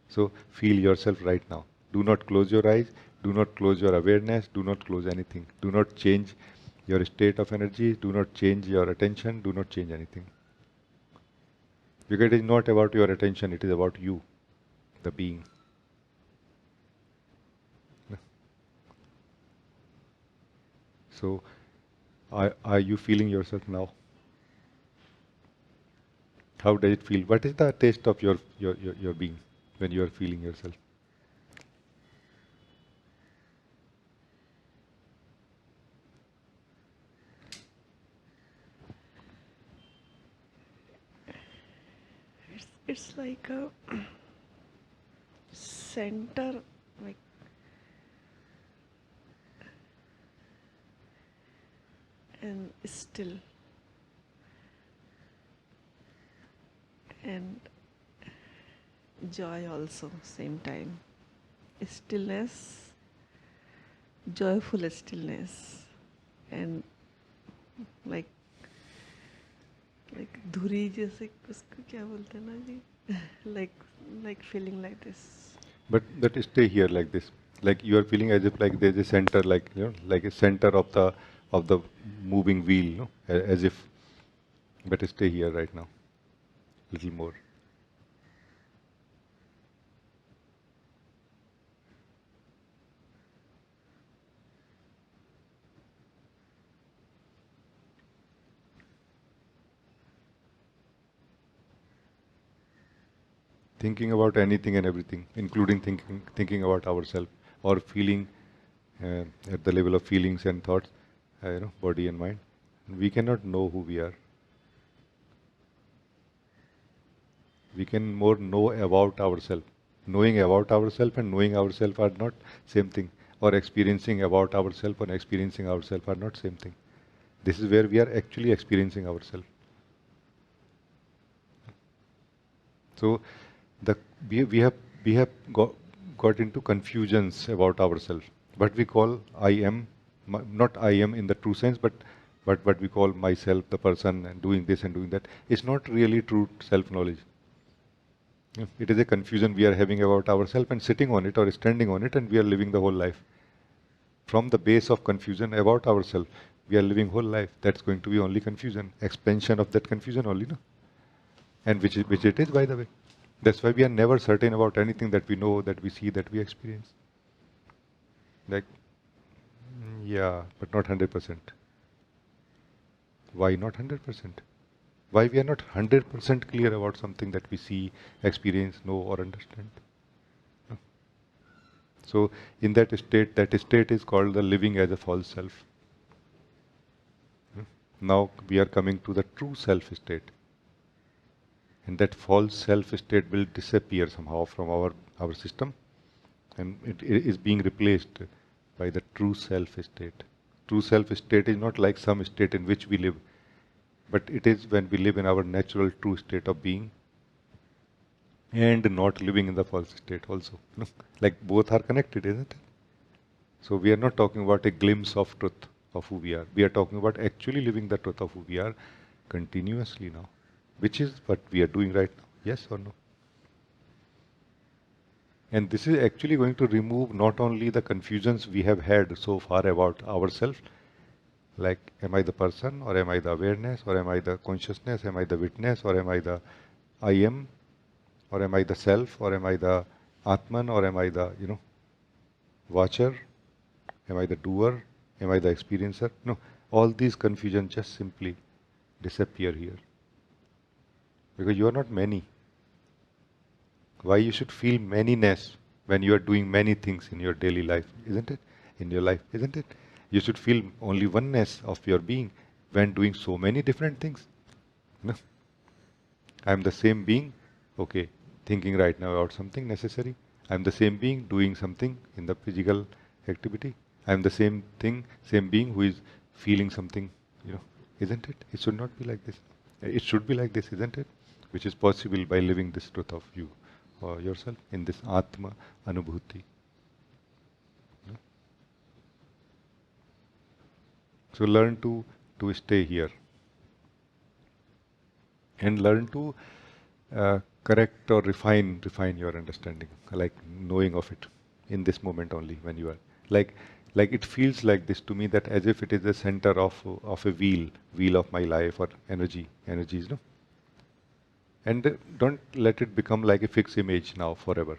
[SPEAKER 1] So feel yourself right now. Do not close your eyes. Do not close your awareness. Do not close anything. Do not change your state of energy. Do not change your attention. Do not change anything. Because it is not about your attention. It is about you, the being. So, are you feeling yourself now? How does it feel? What is the taste of your being when you are feeling yourself?
[SPEAKER 8] It's like a center, like and still, and joy also same time. Stillness, joyful stillness, and like धुरी जैसे उसको क्या बोलते हैं ना जी like feeling like this.
[SPEAKER 1] But stay here like this, like you are feeling as if like there is a center, like like a center of the moving wheel, as if. But stay here right now, little more. Thinking about anything and everything, including thinking about ourselves, or feeling at the level of feelings and thoughts, body and mind. We cannot know who we are. We can more know about ourselves. Knowing about ourselves and knowing ourselves are not same thing. Or experiencing about ourselves and experiencing ourselves are not same thing. This is where we are actually experiencing ourselves. So we have got into confusions about ourselves. What we call I am, not I am in the true sense, but what we call myself, the person, and doing this and doing that, is not really true self-knowledge. It is a confusion we are having about ourselves and sitting on it or standing on it, and we are living the whole life. From the base of confusion about ourselves, we are living whole life. That's going to be only confusion, expansion of that confusion only, no? And which it is, by the way. That's why we are never certain about anything that we know, that we see, that we experience. Like, yeah, but not 100%. Why not 100%? Why we are not 100% clear about something that we see, experience, know, or understand? No? So, in that state is called the living as a false self. Now we are coming to the true self state. And that false self state will disappear somehow from our system, and it is being replaced by the true self state. True self state is not like some state in which we live, but it is when we live in our natural true state of being and not living in the false state also. Like both are connected, isn't it? So we are not talking about a glimpse of truth of who we are. We are talking about actually living the truth of who we are continuously now, which is what we are doing right now. Yes or no? And this is actually going to remove not only the confusions we have had so far about ourselves, like am I the person, or am I the awareness, or am I the consciousness, am I the witness, or am I the I am, or am I the self, or am I the Atman, or am I the, watcher, am I the doer, am I the experiencer? No, all these confusions just simply disappear here. Because you are not many. Why you should feel manyness when you are doing many things in your daily life, isn't it? In your life, isn't it? You should feel only oneness of your being when doing so many different things. No? I am the same being, okay, thinking right now about something necessary. I am the same being doing something in the physical activity. I am the same thing, same being who is feeling something, isn't it? It should not be like this. It should be like this, isn't it? Which is possible by living this truth of you or yourself in this Atma Anubhuti. So learn to stay here and learn to correct or refine your understanding, like knowing of it in this moment only when you are like it feels like this to me that as if it is the center of a wheel of my life or energies, no? And don't let it become like a fixed image now forever.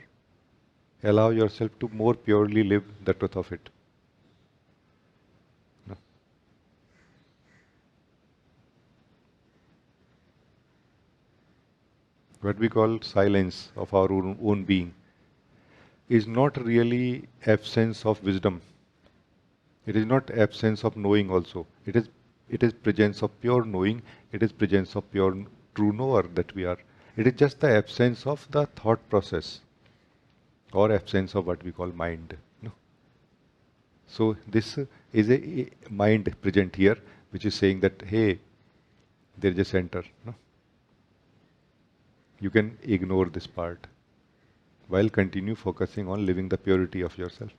[SPEAKER 1] Allow yourself to more purely live the truth of it. No? What we call silence of our own being is not really absence of wisdom. It is not absence of knowing also. It is presence of pure knowing. It is presence of pure true knower that we are. It is just the absence of the thought process or absence of what we call mind. No? So this is a mind present here, which is saying that hey, there is a center. No? You can ignore this part while continue focusing on living the purity of yourself.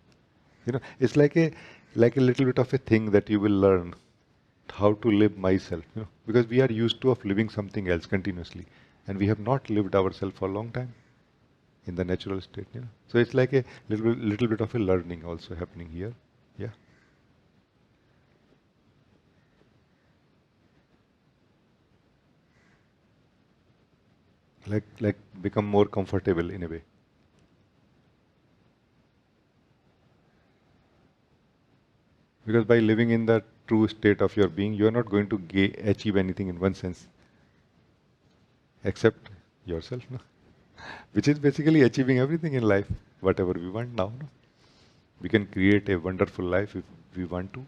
[SPEAKER 1] It's like a little bit of a thing that you will learn how to live myself, because we are used to of living something else continuously, and we have not lived ourselves for a long time in the natural state. So it's like a little bit of a learning also happening here. Yeah. Like become more comfortable in a way. Because by living in the true state of your being, you are not going to achieve anything in one sense, except yourself, no? Which is basically achieving everything in life, whatever we want now. No? We can create a wonderful life if we want to.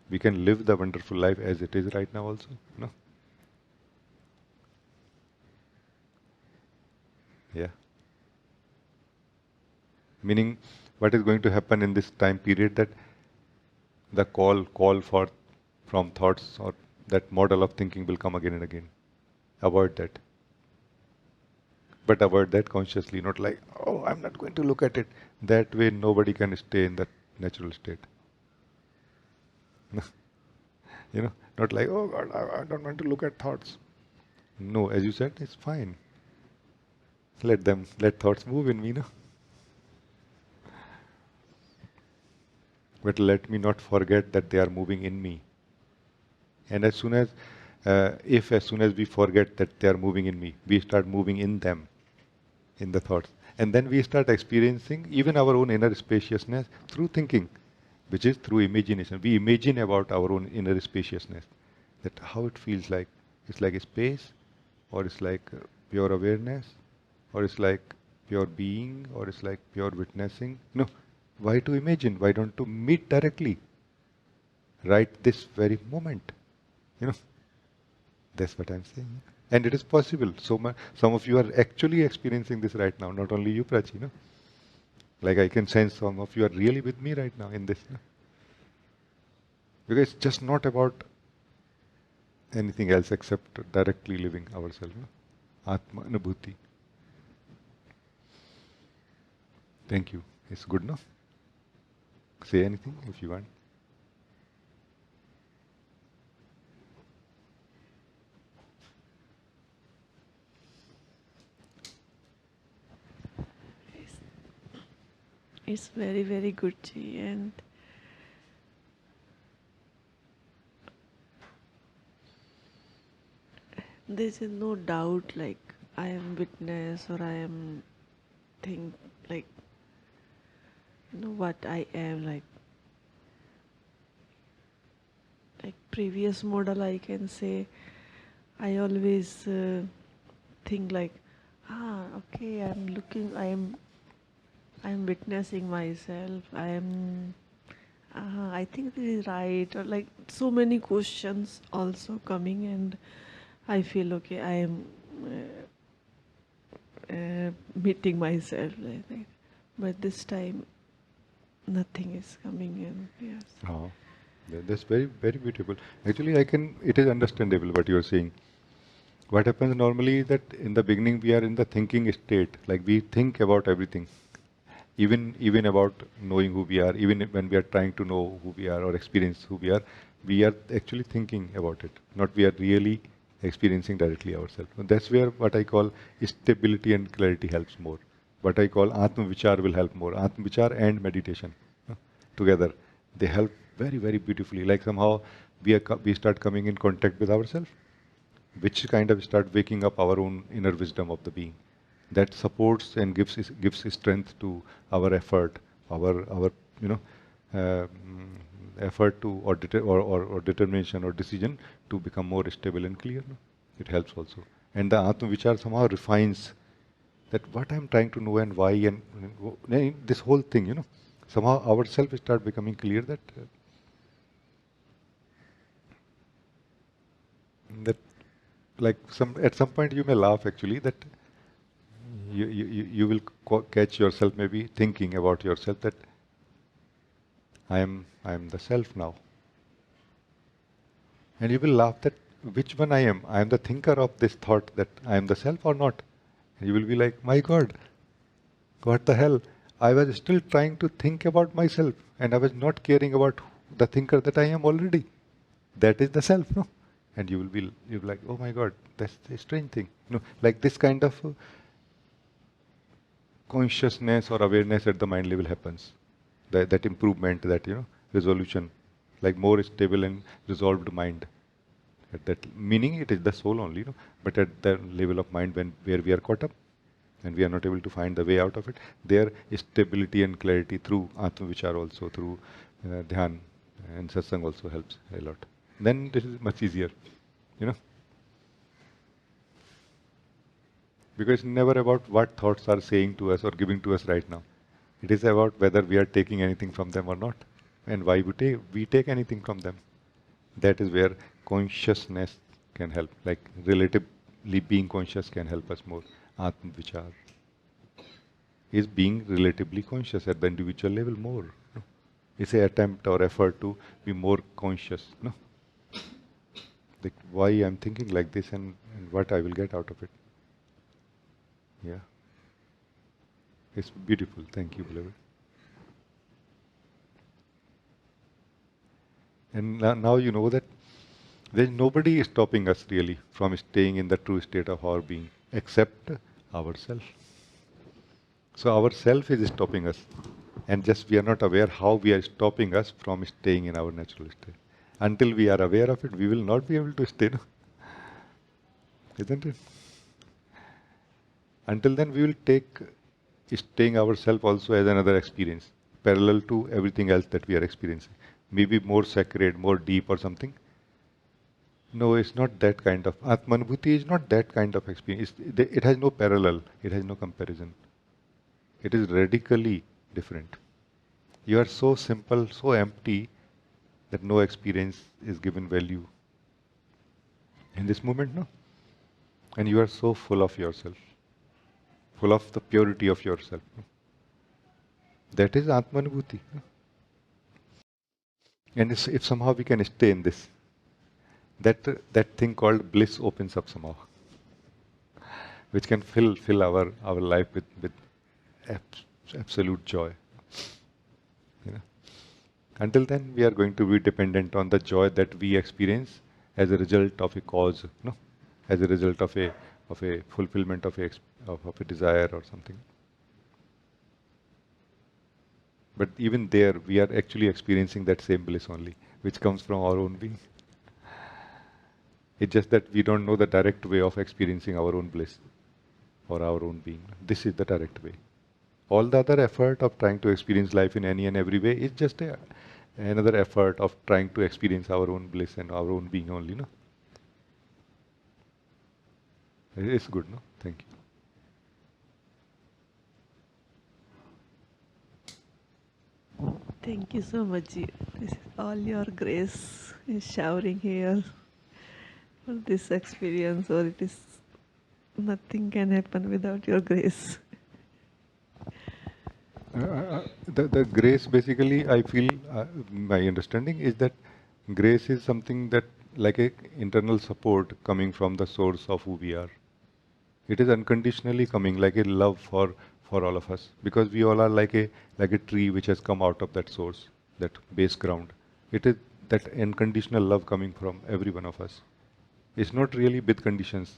[SPEAKER 1] We can live the wonderful life as it is right now also. No? Yeah. Meaning, what is going to happen in this time period that the call for from thoughts or that model of thinking will come again and again. Avoid that. But avoid that consciously, not like, oh, I'm not going to look at it. That way nobody can stay in that natural state. Not like, oh God, I don't want to look at thoughts. No, as you said, it's fine. Let thoughts move in me, no? But let me not forget that they are moving in me. And as soon as we forget that they are moving in me, we start moving in them, in the thoughts. And then we start experiencing even our own inner spaciousness through thinking, which is through imagination. We imagine about our own inner spaciousness, that how it feels like. It's like a space, or it's like pure awareness, or it's like pure being, or it's like pure witnessing. No, why to imagine? Why don't to meet directly? Right this very moment. That's what I'm saying. And it is possible. Some of you are actually experiencing this right now, not only you, Prachi. Like I can sense some of you are really with me right now in this. Because it's just not about anything else except directly living ourselves. Atmanubhuti. Thank you. It's good, no? Say anything if you want.
[SPEAKER 8] It's very, very good, Ji. And there's no doubt like I am witness or I am think like what I am like previous model I can say I always think like Okay, I'm witnessing myself. I think this is right. Or like so many questions also coming, and I feel okay. I am meeting myself, like that. But this time, nothing is coming in. Yes.
[SPEAKER 1] Oh, that's very, very beautiful. Actually, it is understandable what you are saying. What happens normally is that in the beginning we are in the thinking state, like we think about everything, even about knowing who we are, even when we are trying to know who we are or experience who we are actually thinking about it, not we are really experiencing directly ourselves. And that's where what I call stability and clarity helps more. What I call Atma Vichar will help more. Atma Vichar and meditation together, they help very, very beautifully. Like somehow we start coming in contact with ourselves, which kind of start waking up our own inner wisdom of the being that supports and gives strength to our effort, our you know effort to or determination or decision to become more stable and clear. No? It helps also, and the Atma Vichar somehow refines that what I'm trying to know and why and this whole thing. Somehow ourselves start becoming clear that like at some point you may laugh actually that you will catch yourself maybe thinking about yourself that I am the self now, and you will laugh that which one I am. I am the thinker of this thought that I am the self or not. And you will be like, my God, what the hell? I was still trying to think about myself, and I was not caring about the thinker that I am already. That is the self, no? And you'll be like, oh my God, that's a strange thing, like this kind of consciousness or awareness at the mind level happens. That improvement, that resolution, like more stable and resolved mind. At that meaning, it is the soul only, but at the level of mind where we are caught up and we are not able to find the way out of it, there stability and clarity through Atma Vichar also, through Dhyan and Satsang also helps a lot. Then this is much easier, you know. Because it's never about what thoughts are saying to us or giving to us right now. It is about whether we are taking anything from them or not, and why we take anything from them. That is where consciousness can help. Like relatively being conscious can help us more. Atma Vichar is being relatively conscious at the individual level more. No? It's an attempt or effort to be more conscious. No? Like why I'm thinking like this and what I will get out of it. Yeah. It's beautiful. Thank you, beloved. And now you know that there's nobody stopping us really from staying in the true state of our being except ourself. So ourself is stopping us. And just we are not aware how we are stopping us from staying in our natural state. Until we are aware of it, we will not be able to stay. No? Isn't it? Until then, we will take staying ourselves also as another experience, parallel to everything else that we are experiencing. Maybe more sacred, more deep or something. No, it's not that kind of. Atmanubhuti is not that kind of experience. It has no parallel. It has no comparison. It is radically different. You are so simple, so empty that no experience is given value in this moment, no? And you are so full of yourself, full of the purity of yourself. No? That is Atmanubhuti. No? And if somehow we can stay in this, that thing called bliss opens up somehow, which can fill our life with absolute joy. You know? Until then, we are going to be dependent on the joy that we experience as a result of a cause, no? As a result of a fulfillment of a desire or something. But even there, we are actually experiencing that same bliss only, which comes from our own being. It's just that we don't know the direct way of experiencing our own bliss or our own being. This is the direct way. All the other effort of trying to experience life in any and every way is just another effort of trying to experience our own bliss and our own being only, no? It's good, no? Thank you.
[SPEAKER 8] Thank you so much. Ji. This is all your grace is showering here for this experience, or it is nothing can happen without your grace.
[SPEAKER 1] The grace basically, I feel, my understanding is that grace is something that like a internal support coming from the source of who we are. It is unconditionally coming like a love for all of us, because we all are like a tree which has come out of that source, that base ground. It is that unconditional love coming from every one of us. It's not really with conditions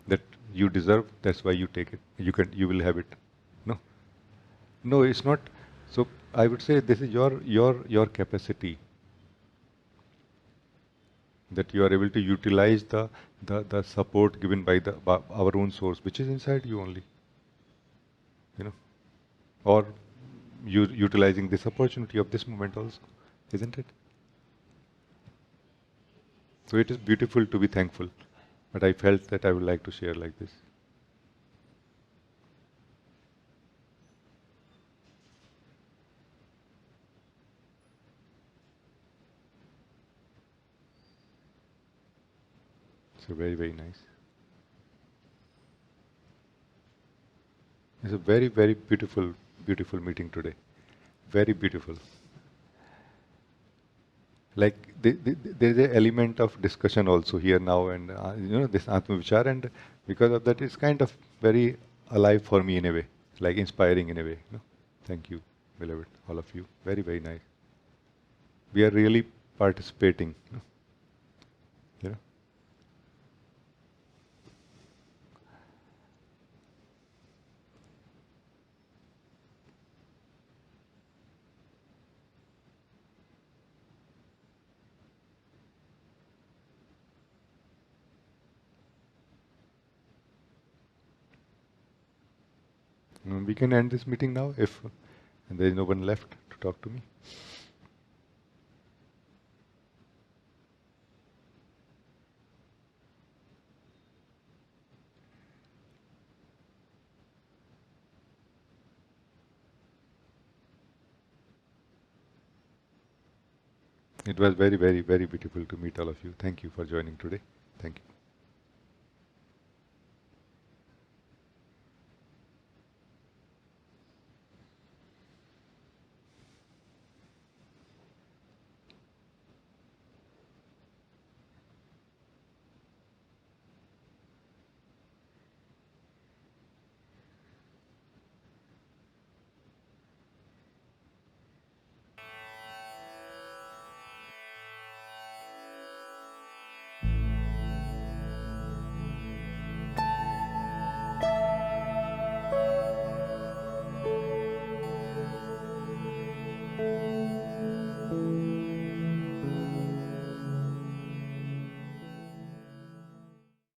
[SPEAKER 1] that you deserve, that's why you take it. You will have it. No. No, it's not. So I would say this is your capacity, that you are able to utilize the support given by our own source, which is inside you only. You know, or you utilizing this opportunity of this moment also, isn't it? So it is beautiful to be thankful, but I felt that I would like to share like this. So very nice. It's a very beautiful meeting today. Very beautiful. Like there is an element of discussion also here now, and this Atma Vichar, and because of that, it's kind of very alive for me in a way, like inspiring in a way. Thank you, beloved, all of you. Very nice. We are really participating. You know. We can end this meeting now if there is no one left to talk to me. It was very beautiful to meet all of you. Thank you for joining today. Thank you.